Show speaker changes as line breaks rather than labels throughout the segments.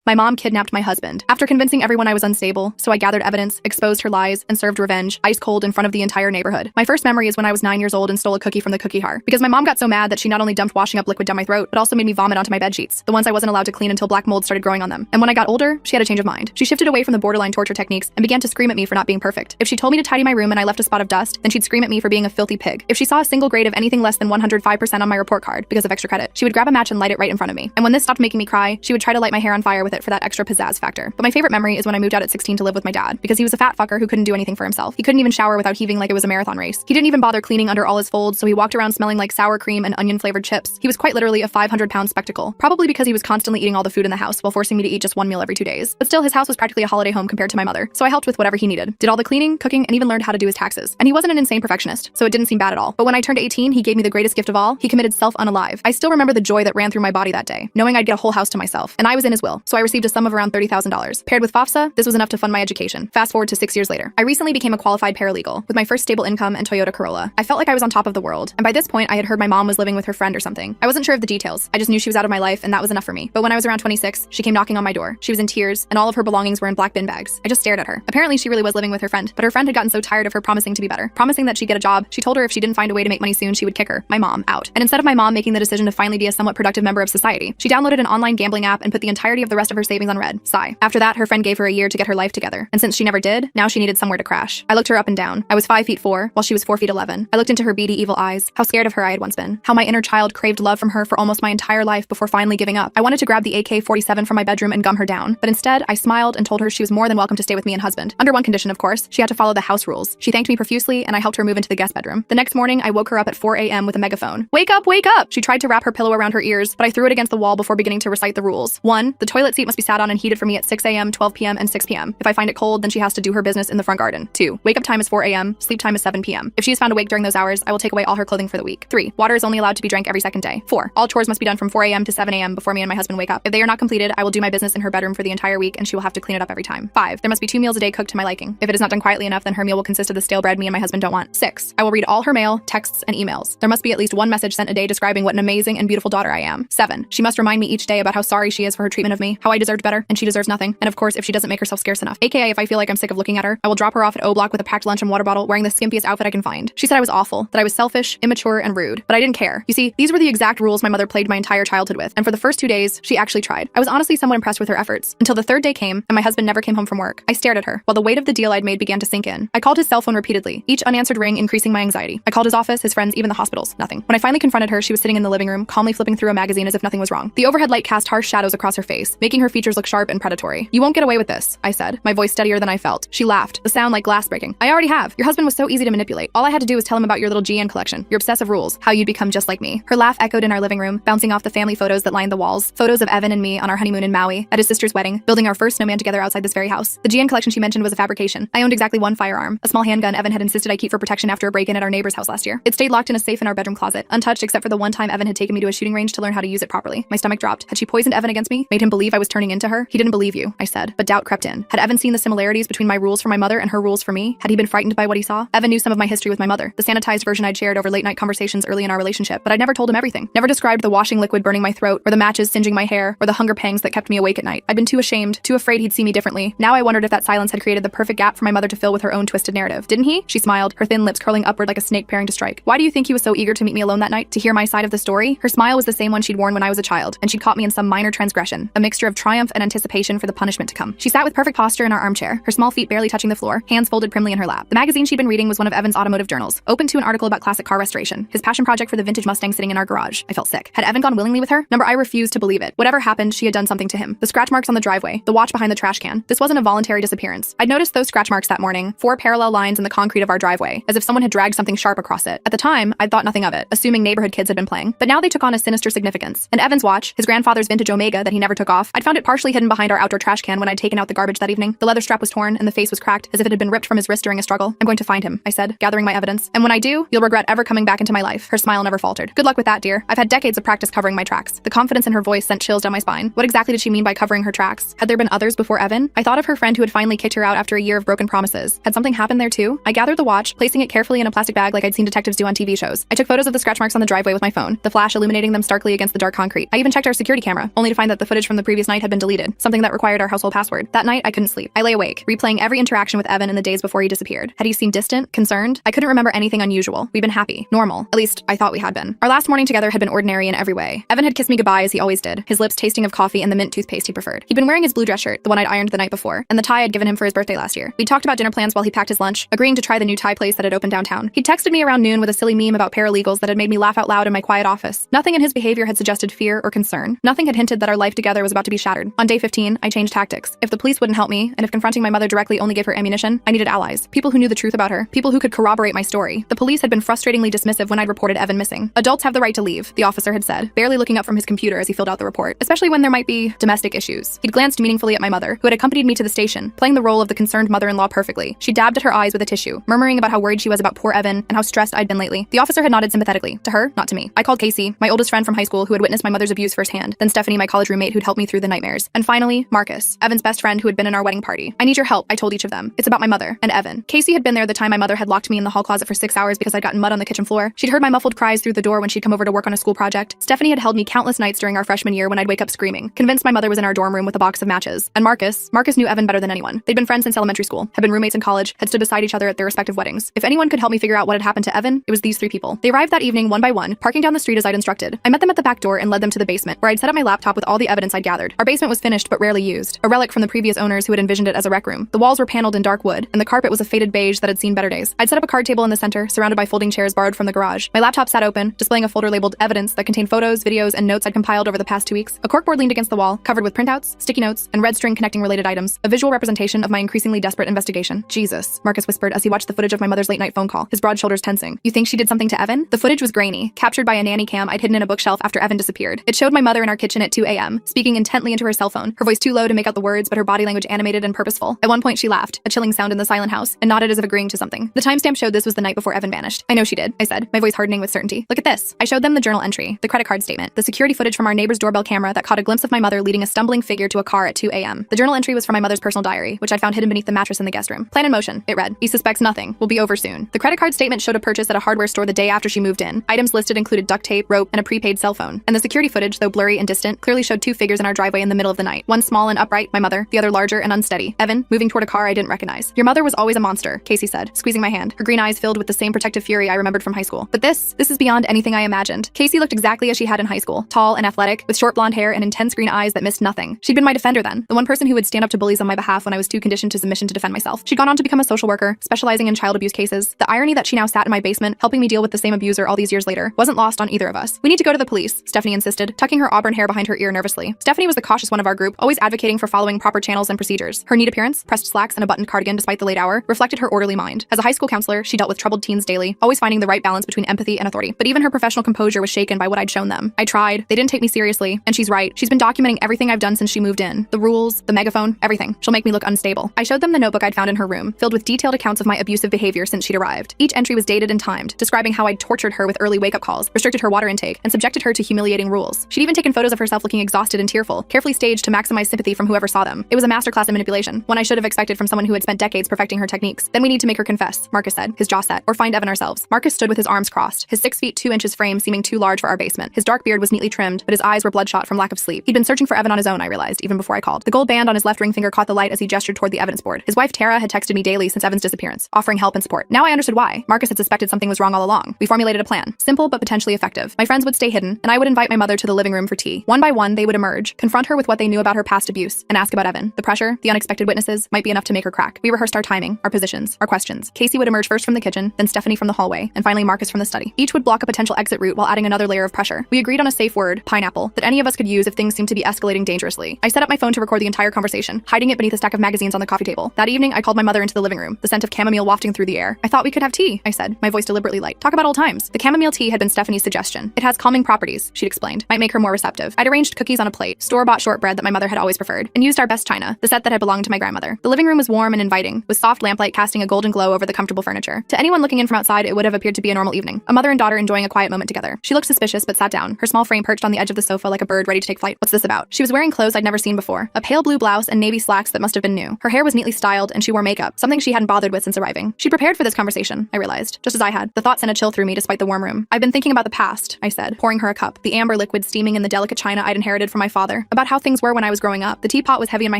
My mom kidnapped my husband. After convincing everyone I was unstable, so I gathered evidence, exposed her lies, and served revenge, ice cold in front of the entire neighborhood. My first memory is when I was 9 years old and stole a cookie from the cookie jar. Because my mom got so mad that she not only dumped washing up liquid down my throat, but also made me vomit onto my bed sheets, the ones I wasn't allowed to clean until black mold started growing on them. And when I got older, she had a change of mind. She shifted away from the borderline torture techniques and began to scream at me for not being perfect. If she told me to tidy my room and I left a spot of dust, then she'd scream at me for being a filthy pig. If she saw a single grade of anything less than 105% on my report card because of extra credit, she would grab a match and light it right in front of me. And when this stopped making me cry, she would try to light my hair on fire with it for that extra pizzazz factor. But my favorite memory is when I moved out at 16 to live with my dad, because he was a fat fucker who couldn't do anything for himself. He couldn't even shower without heaving like it was a marathon race. He didn't even bother cleaning under all his folds, so he walked around smelling like sour cream and onion-flavored chips. He was quite literally a 500-pound spectacle, probably because he was constantly eating all the food in the house while forcing me to eat just one meal every 2 days. But still, his house was practically a holiday home compared to my mother, so I helped with whatever he needed, did all the cleaning, cooking, and even learned how to do his taxes. And he wasn't an insane perfectionist, so it didn't seem bad at all. But when I turned 18, he gave me the greatest gift of all. He committed self-unalive. I still remember the joy that ran through my body that day, knowing I'd get a whole house to myself. And I was in his will, so I received a sum of around $30,000. Paired with FAFSA, this was enough to fund my education. Fast forward to 6 years later. I recently became a qualified paralegal, with my first stable income and Toyota Corolla. I felt like I was on top of the world, and by this point I had heard my mom was living with her friend or something. I wasn't sure of the details. I just knew she was out of my life, and that was enough for me. But when I was around 26, she came knocking on my door. She was in tears, and all of her belongings were in black bin bags. I just stared at her. Apparently she really was living with her friend, but her friend had gotten so tired of her promising to be better, promising that she'd get a job. She told her if she didn't find a way to make money soon, she would kick her, my mom, out. And instead of my mom making the decision to finally be a somewhat productive member of society, she downloaded an online gambling app and put the entirety of the rest of her savings on red. Sigh. After that, her friend gave her a year to get her life together, and since she never did, now she needed somewhere to crash. I looked her up and down. I was 5'4", while she was 4'11". I looked into her beady, evil eyes, how scared of her I had once been, how my inner child craved love from her for almost my entire life before finally giving up. I wanted to grab the AK-47 from my bedroom and gum her down, but instead, I smiled and told her she was more than welcome to stay with me and husband. Under one condition, of course, she had to follow the house rules. She thanked me profusely, and I helped her move into the guest bedroom. The next morning, I woke her up at 4 a.m. with a megaphone. Wake up, wake up! She tried to wrap her pillow around her ears, but I threw it against the wall before beginning to recite the rules. 1. The toilet seat must be sat on and heated for me at 6 a.m., 12 p.m., and 6 p.m. If I find it cold, then she has to do her business in the front garden. 2. Wake up time is 4 a.m., sleep time is 7 p.m. If she is found awake during those hours, I will take away all her clothing for the week. 3. Water is only allowed to be drank every second day. 4. All chores must be done from 4 a.m. to 7 a.m. before me and my husband wake up. If they are not completed, I will do my business in her bedroom for the entire week, and she will have to clean it up every time. 5. There must be 2 meals a day cooked to my liking. If it is not done quietly enough, then her meal will consist of the stale bread me and my husband don't want. 6. I will read all her mail, texts, and emails. There must be at least one message sent a day describing what an amazing and beautiful daughter I am. 7. She must remind me each day about how sorry she is for her treatment of me, how I deserved better, and she deserves nothing. And of course, if she doesn't make herself scarce enough. AKA, if I feel like I'm sick of looking at her, I will drop her off at O Block with a packed lunch and water bottle, wearing the skimpiest outfit I can find. She said I was awful, that I was selfish, immature, and rude, but I didn't care. You see, these were the exact rules my mother plagued my entire childhood with, and for the first 2 days, she actually tried. I was honestly somewhat impressed with her efforts, until the 3rd day came, and my husband never came home from work. I stared at her, while the weight of the deal I'd made began to sink in. I called his cell phone repeatedly, each unanswered ring increasing my anxiety. I called his office, his friends, even the hospitals. Nothing. When I finally confronted her, she was sitting in the living room, calmly flipping through a magazine as if nothing was wrong. The overhead light cast harsh shadows across her face, making her features look sharp and predatory. You won't get away with this, I said, my voice steadier than I felt. She laughed, the sound like glass breaking. I already have. Your husband was so easy to manipulate. All I had to do was tell him about your little GN collection, your obsessive rules, how you'd become just like me. Her laugh echoed in our living room, bouncing off the family photos that lined the walls, photos of Evan and me on our honeymoon in Maui, at his sister's wedding, building our first snowman together outside this very house. The GN collection she mentioned was a fabrication. I owned exactly one firearm, a small handgun Evan had insisted I keep for protection after a break-in at our neighbor's house last year. It stayed locked in a safe in our bedroom closet, untouched except for the one time Evan had taken me to a shooting range to learn how to use it properly. My stomach dropped. Had she poisoned Evan against me? Made him believe I was turning into her? He didn't believe you, I said, but doubt crept in. Had Evan seen the similarities between my rules for my mother and her rules for me? Had he been frightened by what he saw? Evan knew some of my history with my mother, the sanitized version I'd shared over late-night conversations early in our relationship, but I'd never told him everything. Never described the washing liquid burning my throat, or the matches singeing my hair, or the hunger pangs that kept me awake at night. I'd been too ashamed, too afraid he'd see me differently. Now I wondered if that silence had created the perfect gap for my mother to fill with her own twisted narrative. Didn't he? She smiled, her thin lips curling upward like a snake preparing to strike. Why do you think he was so eager to meet me alone that night? To hear my side of the story? Her smile was the same one she'd worn when I was a child, and she'd caught me in some minor transgression, a mixture of triumph and anticipation for the punishment to come. She sat with perfect posture in our armchair, her small feet barely touching the floor, hands folded primly in her lap. The magazine she'd been reading was one of Evan's automotive journals, open to an article about classic car restoration, his passion project for the vintage Mustang sitting in our garage. I felt sick. Had Evan gone willingly with her? Number, I refused to believe it. Whatever happened, she had done something to him. The scratch marks on the driveway, the watch behind the trash can. This wasn't a voluntary disappearance. I'd noticed those scratch marks that morning, 4 parallel lines in the concrete of our driveway, as if someone had dragged something sharp across it. At the time, I'd thought nothing of it, assuming neighborhood kids had been playing. But now they took on a sinister significance. And Evan's watch, his grandfather's vintage Omega that he never took off, I'd found it partially hidden behind our outdoor trash can when I'd taken out the garbage that evening. The leather strap was torn and the face was cracked, as if it had been ripped from his wrist during a struggle. I'm going to find him, I said, gathering my evidence. And when I do, you'll regret ever coming back into my life. Her smile never faltered. Good luck with that, dear. I've had decades of practice covering my tracks. The confidence in her voice sent chills down my spine. What exactly did she mean by covering her tracks? Had there been others before Evan? I thought of her friend who had finally kicked her out after a year of broken promises. Had something happened there too? I gathered the watch, placing it carefully in a plastic bag like I'd seen detectives do on TV shows. I took photos of the scratch marks on the driveway with my phone, the flash illuminating them starkly against the dark concrete. I even checked our security camera, only to find that the footage from the previous night night had been deleted, something that required our household password. That night, I couldn't sleep. I lay awake, replaying every interaction with Evan in the days before he disappeared. Had he seemed distant, concerned? I couldn't remember anything unusual. We'd been happy, normal. At least, I thought we had been. Our last morning together had been ordinary in every way. Evan had kissed me goodbye as he always did, his lips tasting of coffee and the mint toothpaste he preferred. He'd been wearing his blue dress shirt, the one I'd ironed the night before, and the tie I'd given him for his birthday last year. We talked about dinner plans while he packed his lunch, agreeing to try the new Thai place that had opened downtown. He'd texted me around noon with a silly meme about paralegals that had made me laugh out loud in my quiet office. Nothing in his behavior had suggested fear or concern. Nothing had hinted that our life together was about to be shattered. On day 15, I changed tactics. If the police wouldn't help me, and if confronting my mother directly only gave her ammunition, I needed allies. People who knew the truth about her. People who could corroborate my story. The police had been frustratingly dismissive when I'd reported Evan missing. Adults have the right to leave, the officer had said, barely looking up from his computer as he filled out the report, especially when there might be domestic issues. He'd glanced meaningfully at my mother, who had accompanied me to the station, playing the role of the concerned mother-in-law perfectly. She dabbed at her eyes with a tissue, murmuring about how worried she was about poor Evan and how stressed I'd been lately. The officer had nodded sympathetically. To her, not to me. I called Casey, my oldest friend from high school who had witnessed my mother's abuse firsthand, then Stephanie, my college roommate who'd helped me through the nightmares, and finally, Marcus, Evan's best friend who had been in our wedding party. I need your help, I told each of them. It's about my mother and Evan. Casey had been there the time my mother had locked me in the hall closet for 6 hours because I'd gotten mud on the kitchen floor. She'd heard my muffled cries through the door when she'd come over to work on a school project. Stephanie had held me countless nights during our freshman year when I'd wake up screaming, convinced my mother was in our dorm room with a box of matches. And Marcus knew Evan better than anyone. They'd been friends since elementary school, had been roommates in college, had stood beside each other at their respective weddings. If anyone could help me figure out what had happened to Evan, it was these 3 people. They arrived that evening one by one, parking down the street as I'd instructed. I met them at the back door and led them to the basement, where I'd set up my laptop with all the evidence I'd gathered. Our basement was finished but rarely used, a relic from the previous owners who had envisioned it as a rec room. The walls were paneled in dark wood, and the carpet was a faded beige that had seen better days. I'd set up a card table in the center, surrounded by folding chairs borrowed from the garage. My laptop sat open, displaying a folder labeled evidence that contained photos, videos, and notes I'd compiled over the past 2 weeks. A corkboard leaned against the wall, covered with printouts, sticky notes, and red string connecting related items, a visual representation of my increasingly desperate investigation. Jesus, Marcus whispered as he watched the footage of my mother's late-night phone call, his broad shoulders tensing. You think she did something to Evan? The footage was grainy, captured by a nanny cam I'd hidden in a bookshelf after Evan disappeared. It showed my mother in our kitchen at 2 a.m., speaking intently into her cell phone, her voice too low to make out the words, but her body language animated and purposeful. At one point, she laughed, a chilling sound in the silent house, and nodded as if agreeing to something. The timestamp showed this was the night before Evan vanished. I know she did, I said, my voice hardening with certainty. Look at this. I showed them the journal entry, the credit card statement, the security footage from our neighbor's doorbell camera that caught a glimpse of my mother leading a stumbling figure to a car at 2 a.m. The journal entry was from my mother's personal diary, which I'd found hidden beneath the mattress in the guest room. Plan in motion, it read. He suspects nothing. Will be over soon. The credit card statement showed a purchase at a hardware store the day after she moved in. Items listed included duct tape, rope, and a prepaid cell phone. And the security footage, though blurry and distant, clearly showed 2 figures in our driveway in the middle of the night. One small and upright, my mother, the other larger and unsteady, Evan, moving toward a car I didn't recognize. Your mother was always a monster, Casey said, squeezing my hand, her green eyes filled with the same protective fury I remembered from high school. But this is beyond anything I imagined. Casey looked exactly as she had in high school, tall and athletic, with short blonde hair and intense green eyes that missed nothing. She'd been my defender then, the one person who would stand up to bullies on my behalf when I was too conditioned to submission to defend myself. She'd gone on to become a social worker, specializing in child abuse cases. The irony that she now sat in my basement, helping me deal with the same abuser all these years later, wasn't lost on either of us. We need to go to the police, Stephanie insisted, tucking her auburn hair behind her ear nervously. Stephanie was the cautious one of our group, always advocating for following proper channels and procedures. Her neat appearance, pressed slacks, and a buttoned cardigan despite the late hour, reflected her orderly mind. As a high school counselor, she dealt with troubled teens daily, always finding the right balance between empathy and authority. But even her professional composure was shaken by what I'd shown them. I tried, they didn't take me seriously, and she's right. She's been documenting everything I've done since she moved in. The rules, the megaphone, everything. She'll make me look unstable. I showed them the notebook I'd found in her room, filled with detailed accounts of my abusive behavior since she'd arrived. Each entry was dated and timed, describing how I'd tortured her with early wake-up calls, restricted her water intake, and subjected her to humiliating rules. She'd even taken photos of herself looking exhausted and tearful, carefully staged to maximize sympathy from whoever saw them. It was a masterclass in manipulation, one I should have expected from someone who had spent decades perfecting her techniques. Then we need to make her confess, Marcus said, his jaw set, or find Evan ourselves. Marcus stood with his arms crossed, his 6 feet 2 inches frame seeming too large for our basement. His dark beard was neatly trimmed, but his eyes were bloodshot from lack of sleep. He'd been searching for Evan on his own, I realized, even before I called. The gold band on his left ring finger caught the light as he gestured toward the evidence board. His wife Tara had texted me daily since Evan's disappearance, offering help and support. Now I understood why. Marcus had suspected something was wrong all along. We formulated a plan, simple but potentially effective. My friends would stay hidden, and I would invite my mother to the living room for tea. One by one, they would emerge, confront her with what they knew about her past abuse, and ask about Evan. The pressure, the unexpected witnesses, might be enough to make her crack. We rehearsed our timing, our positions, our questions. Casey would emerge first from the kitchen, then Stephanie from the hallway, and finally Marcus from the study. Each would block a potential exit route while adding another layer of pressure. We agreed on a safe word, pineapple, that any of us could use if things seemed to be escalating dangerously. I set up my phone to record the entire conversation, hiding it beneath a stack of magazines on the coffee table. That evening, I called my mother into the living room, the scent of chamomile wafting through the air. I thought we could have tea, I said, my voice deliberately light. Talk about old times. The chamomile tea had been Stephanie's suggestion. It has calming properties, she'd explained. Might make her more receptive. I'd arranged cookies on a plate, store-bought shortbread that my mother had always preferred, and used our best china, the set that had belonged to my grandmother. The living room was warm and inviting, with soft lamplight casting a golden glow over the comfortable furniture. To anyone looking in from outside, it would have appeared to be a normal evening. A mother and daughter enjoying a quiet moment together. She looked suspicious but sat down, her small frame perched on the edge of the sofa like a bird ready to take flight. What's this about? She was wearing clothes I'd never seen before, a pale blue blouse and navy slacks that must have been new. Her hair was neatly styled and she wore makeup, something she hadn't bothered with since arriving. She'd prepared for this conversation, I realized, just as I had. The thought sent a chill through me despite the warm room. I've been thinking about the past, I said, pouring her a cup, the amber liquid steaming in the delicate china I'd inherited from my father. About about how things were when I was growing up. The teapot was heavy in my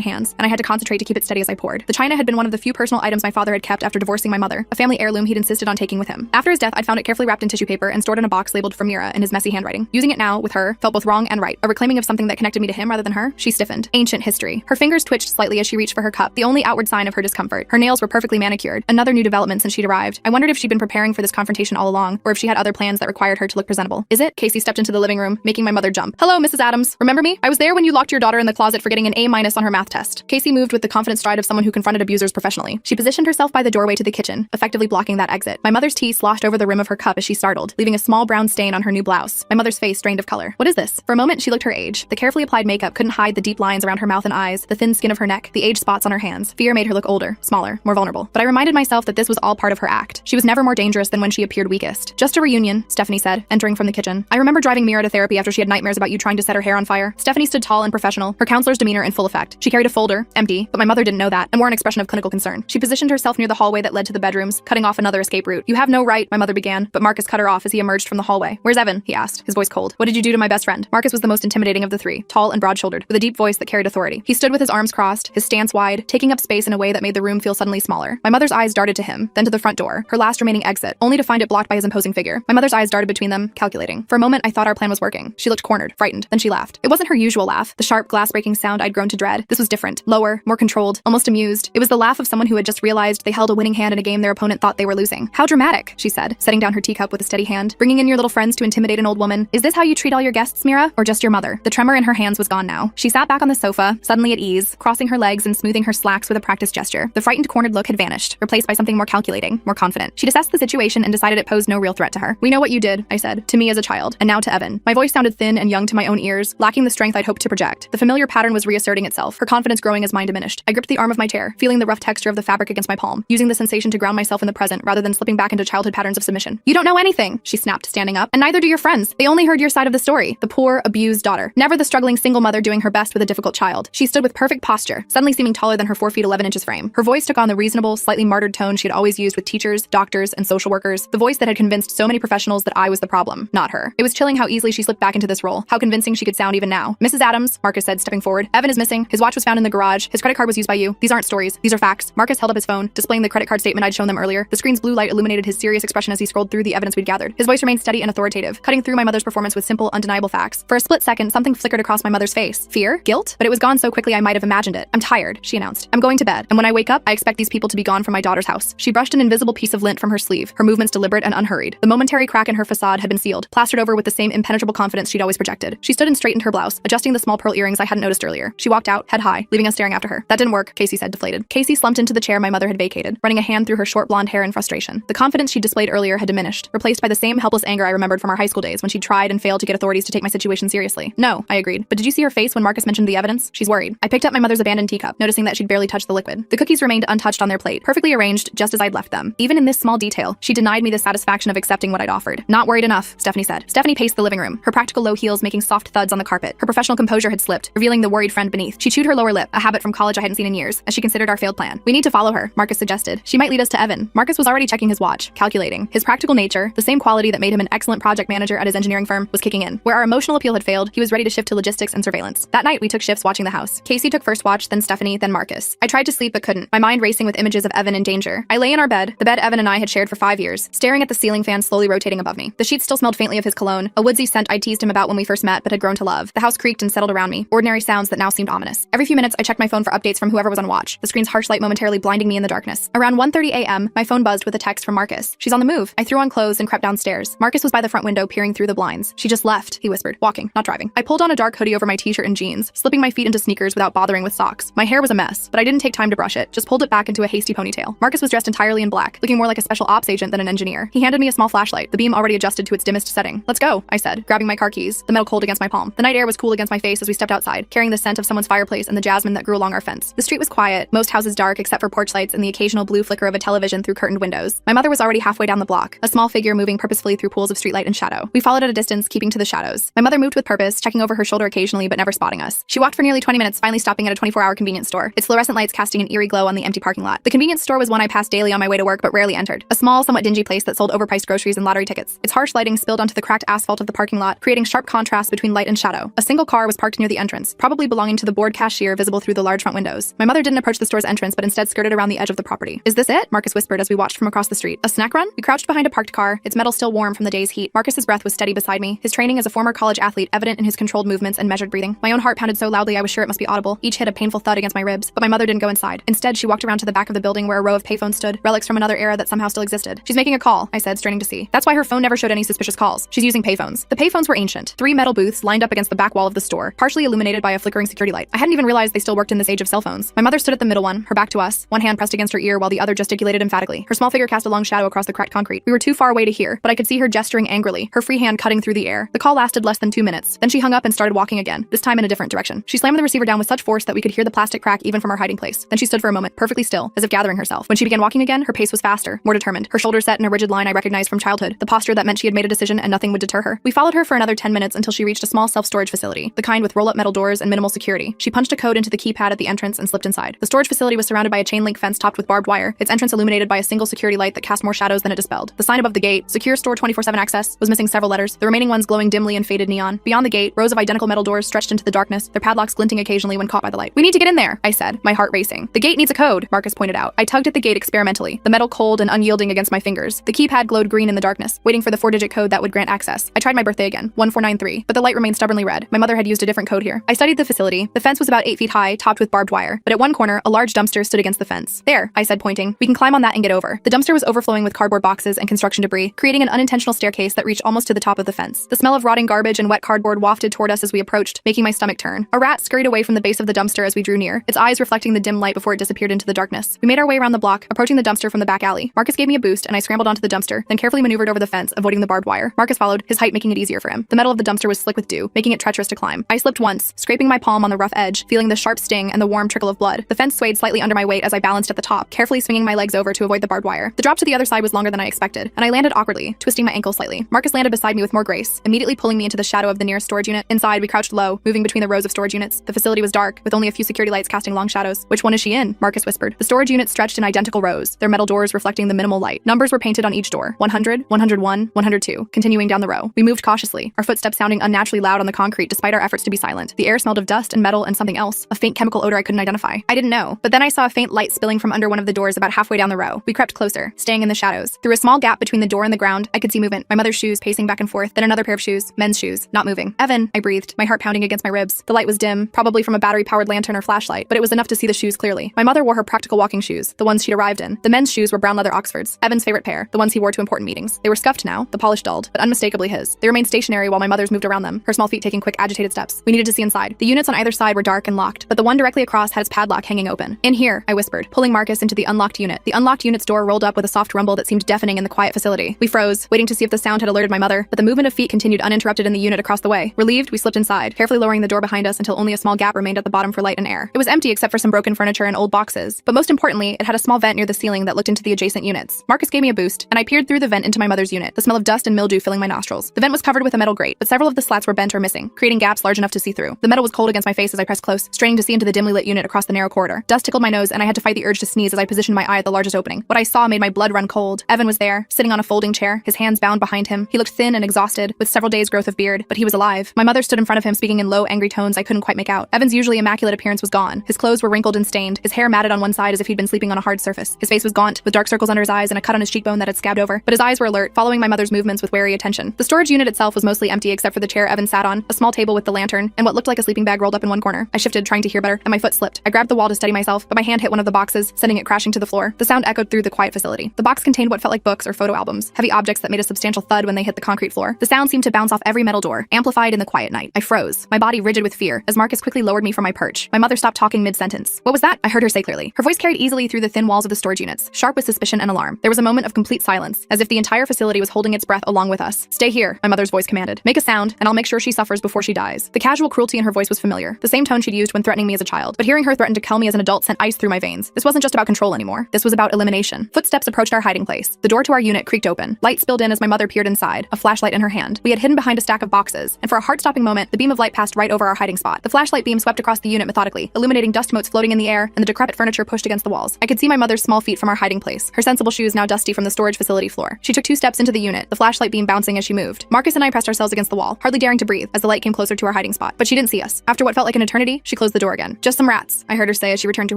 hands, and I had to concentrate to keep it steady as I poured. The china had been one of the few personal items my father had kept after divorcing my mother, a family heirloom he'd insisted on taking with him. After his death, I'd found it carefully wrapped in tissue paper and stored in a box labeled for Mira in his messy handwriting. Using it now, with her, felt both wrong and right. A reclaiming of something that connected me to him rather than her. She stiffened. Ancient history. Her fingers twitched slightly as she reached for her cup, the only outward sign of her discomfort. Her nails were perfectly manicured. Another new development since she'd arrived. I wondered if she'd been preparing for this confrontation all along, or if she had other plans that required her to look presentable. Is it? Casey stepped into the living room, making my mother jump. Hello, Mrs. Adams. Remember me? I was there when you locked your daughter in the closet for getting an A- on her math test. Casey moved with the confident stride of someone who confronted abusers professionally. She positioned herself by the doorway to the kitchen, effectively blocking that exit. My mother's tea sloshed over the rim of her cup as she startled, leaving a small brown stain on her new blouse. My mother's face drained of color. What is this? For a moment, she looked her age. The carefully applied makeup couldn't hide the deep lines around her mouth and eyes, the thin skin of her neck, the age spots on her hands. Fear made her look older, smaller, more vulnerable. But I reminded myself that this was all part of her act. She was never more dangerous than when she appeared weakest. Just a reunion, Stephanie said, entering from the kitchen. I remember driving Mira to therapy after she had nightmares about you trying to set her hair on fire. Stephanie stood tall and professional, her counselor's demeanor in full effect. She carried a folder, empty, but my mother didn't know that, and wore an expression of clinical concern. She positioned herself near the hallway that led to the bedrooms, cutting off another escape route. You have no right, my mother began, but Marcus cut her off as he emerged from the hallway. Where's Evan? He asked, his voice cold. What did you do to my best friend? Marcus was the most intimidating of the three, tall and broad-shouldered, with a deep voice that carried authority. He stood with his arms crossed, his stance wide, taking up space in a way that made the room feel suddenly smaller. My mother's eyes darted to him, then to the front door, her last remaining exit, only to find it blocked by his imposing figure. My mother's eyes darted between them, calculating. For a moment, I thought our plan was working. She looked cornered, frightened. Then she laughed. It wasn't her usual laugh, the sharp, glass-breaking sound I'd grown to dread. This was different, lower, more controlled, almost amused. It was the laugh of someone who had just realized they held a winning hand in a game their opponent thought they were losing. How dramatic, she said, setting down her teacup with a steady hand. Bringing in your little friends to intimidate an old woman. Is this how you treat all your guests, Mira? Or just your mother? The tremor in her hands was gone now. She sat back on the sofa, suddenly at ease, crossing her legs and smoothing her slacks with a practiced gesture. The frightened, cornered look had vanished, replaced by something more calculating, more confident. She'd assessed the situation and decided it posed no real threat to her. We know what you did, I said, to me as a child, and now to Evan. My voice sounded thin and young to my own ears, lacking the strength I'd hoped to project. The familiar pattern was reasserting itself, her confidence growing as mine diminished. I gripped the arm of my chair, feeling the rough texture of the fabric against my palm, using the sensation to ground myself in the present rather than slipping back into childhood patterns of submission. You don't know anything, she snapped, standing up, and neither do your friends. They only heard your side of the story. The poor, abused daughter. Never the struggling single mother doing her best with a difficult child. She stood with perfect posture, suddenly seeming taller than her 4 feet 11 inches frame. Her voice took on the reasonable, slightly martyred tone she had always used with teachers, doctors, and social workers, the voice that had convinced so many professionals that I was the problem, not her. It was chilling how easily she slipped back into this role, how convincing she could sound even now. Mrs. Adams, Marcus said, stepping forward. Evan is missing. His watch was found in the garage. His credit card was used by you. These aren't stories. These are facts. Marcus held up his phone, displaying the credit card statement I'd shown them earlier. The screen's blue light illuminated his serious expression as he scrolled through the evidence we'd gathered. His voice remained steady and authoritative, cutting through my mother's performance with simple, undeniable facts. For a split second, something flickered across my mother's face. Fear? Guilt? But it was gone so quickly I might have imagined it. I'm tired, she announced. I'm going to bed, and when I wake up, I expect these people to be gone from my daughter's house. She brushed an invisible piece of lint from her sleeve, her movements deliberate and unhurried. The momentary crack in her facade had been sealed, plastered over with the same impenetrable confidence she'd always projected. She stood and straightened her blouse, adjusting the small pearl earrings I hadn't noticed earlier. She walked out, head high, leaving us staring after her. That didn't work, Casey said, deflated. Casey slumped into the chair my mother had vacated, running a hand through her short blonde hair in frustration. The confidence she displayed earlier had diminished, replaced by the same helpless anger I remembered from our high school days when she tried and failed to get authorities to take my situation seriously. No, I agreed. But did you see her face when Marcus mentioned the evidence? She's worried. I picked up my mother's abandoned teacup, noticing that she'd barely touched the liquid. The cookies remained untouched on their plate, perfectly arranged just as I'd left them. Even in this small detail, she denied me the satisfaction of accepting what I'd offered. Not worried enough, Stephanie said. Stephanie paced the living room, her practical low heels making soft thuds on the carpet. Her professional composure had slipped, revealing the worried friend beneath. She chewed her lower lip, a habit from college I hadn't seen in years, as she considered our failed plan. We need to follow her, Marcus suggested. She might lead us to Evan. Marcus was already checking his watch, calculating. His practical nature, the same quality that made him an excellent project manager at his engineering firm, was kicking in. Where our emotional appeal had failed, he was ready to shift to logistics and surveillance. That night, we took shifts watching the house. Casey took first watch, then Stephanie, then Marcus. I tried to sleep but couldn't, my mind racing with images of Evan in danger. I lay in our bed, the bed Evan and I had shared for 5 years, staring at the ceiling fan slowly rotating above me. The sheets still smelled faintly of his cologne, a woodsy scent I teased him about when we first met but had grown to love. The house creaked and settled around me, ordinary sounds that now seemed ominous. Every few minutes, I checked my phone for updates from whoever was on watch, the screen's harsh light momentarily blinding me in the darkness. Around 1:30 a.m., my phone buzzed with a text from Marcus. She's on the move. I threw on clothes and crept downstairs. Marcus was by the front window peering through the blinds. She just left, he whispered, walking, not driving. I pulled on a dark hoodie over my t-shirt and jeans, slipping my feet into sneakers without bothering with socks. My hair was a mess, but I didn't take time to brush it, just pulled it back into a hasty ponytail. Marcus was dressed entirely in black, looking more like a special ops agent than an engineer. He handed me a small flashlight, the beam already adjusted to its dimmest setting. Let's go, I said, grabbing my car keys, the metal cold against my palm. The night air was cool against my face as we stepped outside, carrying the scent of someone's fireplace and the jasmine that grew along our fence. The street was quiet, most houses dark except for porch lights and the occasional blue flicker of a television through curtained windows. My mother was already halfway down the block, a small figure moving purposefully through pools of streetlight and shadow. We followed at a distance, keeping to the shadows. My mother moved with purpose, checking over her shoulder occasionally but never spotting us. She walked for nearly 20 minutes, finally stopping at a 24-hour convenience store, its fluorescent lights casting an eerie glow on the empty parking lot. The convenience store was one I passed daily on my way to work but rarely entered. A small, somewhat dingy place that sold overpriced groceries and lottery tickets. Its harsh lighting spilled onto the cracked asphalt of the parking lot, creating sharp contrast between light and shadow. A single car was parked parked near the entrance, probably belonging to the bored cashier visible through the large front windows. My mother didn't approach the store's entrance, but instead skirted around the edge of the property. "Is this it?" Marcus whispered as we watched from across the street. "A snack run?" We crouched behind a parked car, its metal still warm from the day's heat. Marcus's breath was steady beside me, his training as a former college athlete evident in his controlled movements and measured breathing. My own heart pounded so loudly I was sure it must be audible. Each hit a painful thud against my ribs, but my mother didn't go inside. Instead, she walked around to the back of the building where a row of payphones stood, relics from another era that somehow still existed. "She's making a call," I said, straining to see. "That's why her phone never showed any suspicious calls. She's using payphones." The payphones were ancient. 3 metal booths lined up against the back wall of the store, partially illuminated by a flickering security light. I hadn't even realized they still worked in this age of cell phones. My mother stood at the middle one, her back to us, one hand pressed against her ear while the other gesticulated emphatically. Her small figure cast a long shadow across the cracked concrete. We were too far away to hear, but I could see her gesturing angrily, her free hand cutting through the air. The call lasted less than 2 minutes. Then she hung up and started walking again, this time in a different direction. She slammed the receiver down with such force that we could hear the plastic crack even from our hiding place. Then she stood for a moment, perfectly still, as if gathering herself. When she began walking again, her pace was faster, more determined, her shoulders set in a rigid line I recognized from childhood, the posture that meant she had made a decision and nothing would deter her. We followed her for another 10 minutes until she reached a small self-storage facility, the kind with roll-up metal doors and minimal security. She punched a code into the keypad at the entrance and slipped inside. The storage facility was surrounded by a chain link fence topped with barbed wire, its entrance illuminated by a single security light that cast more shadows than it dispelled. The sign above the gate, "Secure Store 24/7 Access," was missing several letters, the remaining ones glowing dimly in faded neon. Beyond the gate, rows of identical metal doors stretched into the darkness, their padlocks glinting occasionally when caught by the light. "We need to get in there," I said, my heart racing. "The gate needs a code," Marcus pointed out. I tugged at the gate experimentally, the metal cold and unyielding against my fingers. The keypad glowed green in the darkness, waiting for the 4-digit code that would grant access. I tried my birthday again, 1493, but the light remained stubbornly red. My mother had used a different code here. I studied the facility. The fence was about 8 feet high, topped with barbed wire, but at one corner, a large dumpster stood against the fence. "There," I said, pointing. "We can climb on that and get over." The dumpster was overflowing with cardboard boxes and construction debris, creating an unintentional staircase that reached almost to the top of the fence. The smell of rotting garbage and wet cardboard wafted toward us as we approached, making my stomach turn. A rat scurried away from the base of the dumpster as we drew near, its eyes reflecting the dim light before it disappeared into the darkness. We made our way around the block, approaching the dumpster from the back alley. Marcus gave me a boost, and I scrambled onto the dumpster, then carefully maneuvered over the fence, avoiding the barbed wire. Marcus followed, his height making it easier for him. The metal of the dumpster was slick with dew, making it treacherous to climb. I slipped once, scraping my palm on the rough edge, feeling the sharp sting and the warm trickle of blood. The fence swayed slightly under my weight as I balanced at the top, carefully swinging my legs over to avoid the barbed wire. The drop to the other side was longer than I expected, and I landed awkwardly, twisting my ankle slightly. Marcus landed beside me with more grace, immediately pulling me into the shadow of the nearest storage unit. Inside, we crouched low, moving between the rows of storage units. The facility was dark, with only a few security lights casting long shadows. "Which one is she in?" Marcus whispered. The storage units stretched in identical rows, their metal doors reflecting the minimal light. Numbers were painted on each door, 100, 101, 102, continuing down the row. We moved cautiously, our footsteps sounding unnaturally loud on the concrete despite our efforts to be silent. The air smelled of dust and metal and something else, a faint chemical odor I couldn't identify. I didn't know, but then I saw a faint light spilling from under one of the doors about halfway down the row. We crept closer, staying in the shadows. Through a small gap between the door and the ground, I could see movement. My mother's shoes pacing back and forth, then another pair of shoes, men's shoes, not moving. "Evan," I breathed, my heart pounding against my ribs. The light was dim, probably from a battery-powered lantern or flashlight, but it was enough to see the shoes clearly. My mother wore her practical walking shoes, the ones she'd arrived in. The men's shoes were brown leather Oxfords, Evan's favorite pair, the ones he wore to important meetings. They were scuffed now, the polish dulled, but unmistakably his. They remained stationary while my mother's moved around them, her small feet taking quick, agitated steps. We needed to see inside. The units on either side were dark and locked, but the one directly across had its padlock hanging open. "In here," I whispered, pulling Marcus into the unlocked unit. The unlocked unit's door rolled up with a soft rumble that seemed deafening in the quiet facility. We froze, waiting to see if the sound had alerted my mother, but the movement of feet continued uninterrupted in the unit across the way. Relieved, we slipped inside, carefully lowering the door behind us until only a small gap remained at the bottom for light and air. It was empty except for some broken furniture and old boxes, but most importantly, it had a small vent near the ceiling that looked into the adjacent units. Marcus gave me a boost, and I peered through the vent into my mother's unit, the smell of dust and mildew filling my nostrils. The vent was covered with a metal grate, but several of the slats were bent or missing, creating gaps large enough to see through. The metal was cold against my face as I pressed close, straining to see into the dimly lit unit across the narrow corridor. Dust tickled my nose, and I had to fight the urge to sneeze as I positioned my eye at the largest opening. What I saw made my blood run cold. Evan was there, sitting on a folding chair, his hands bound behind him. He looked thin and exhausted, with several days' growth of beard, but he was alive. My mother stood in front of him, speaking in low, angry tones I couldn't quite make out. Evan's usually immaculate appearance was gone. His clothes were wrinkled and stained, his hair matted on one side as if he'd been sleeping on a hard surface. His face was gaunt, with dark circles under his eyes and a cut on his cheekbone that had scabbed over, but his eyes were alert, following my mother's movements with wary attention. The storage unit itself was mostly empty except for the chair Evan sat on, a small table with the lantern, and what looked like a sleeping bag rolled up in one corner. I shifted, trying to hear better, and my foot slipped. I grabbed the wall to steady myself, but my hand hit one of the boxes, sending it crashing to the floor. The sound echoed through the quiet facility. The box contained what felt like books or photo albums, heavy objects that made a substantial thud when they hit the concrete floor. The sound seemed to bounce off every metal door, amplified in the quiet night. I froze, my body rigid with fear, as Marcus quickly lowered me from my perch. My mother stopped talking mid-sentence. "What was that?" I heard her say clearly. Her voice carried easily through the thin walls of the storage units, sharp with suspicion and alarm. There was a moment of complete silence, as if the entire facility was holding its breath along with us. "Stay here," my mother's voice commanded. "Make a sound, and I'll make sure she suffers before she dies." The casual cruelty in her voice was familiar, the same tone she'd used when threatening me as a child. But hearing her threaten to kill me as an adult sent ice through my veins. This wasn't just about control anymore. This was about elimination. Footsteps approached our hiding place. The door to our unit creaked open. Light spilled in as my mother peered inside, a flashlight in her hand. We had hidden behind a stack of boxes, and for a heart-stopping moment, the beam of light passed right over our hiding spot. The flashlight beam swept across the unit methodically, illuminating dust motes floating in the air and the decrepit furniture pushed against the walls. I could see my mother's small feet from our hiding place, her sensible shoes now dusty from the storage facility floor. She took 2 steps into the unit, the flashlight beam bouncing as she moved. Marcus and I pressed ourselves against the wall, hardly daring to breathe as the light came closer to our hiding spot, but she didn't see us. After what felt like an eternity, she closed the door again. Just some rats, I heard her say as she returned to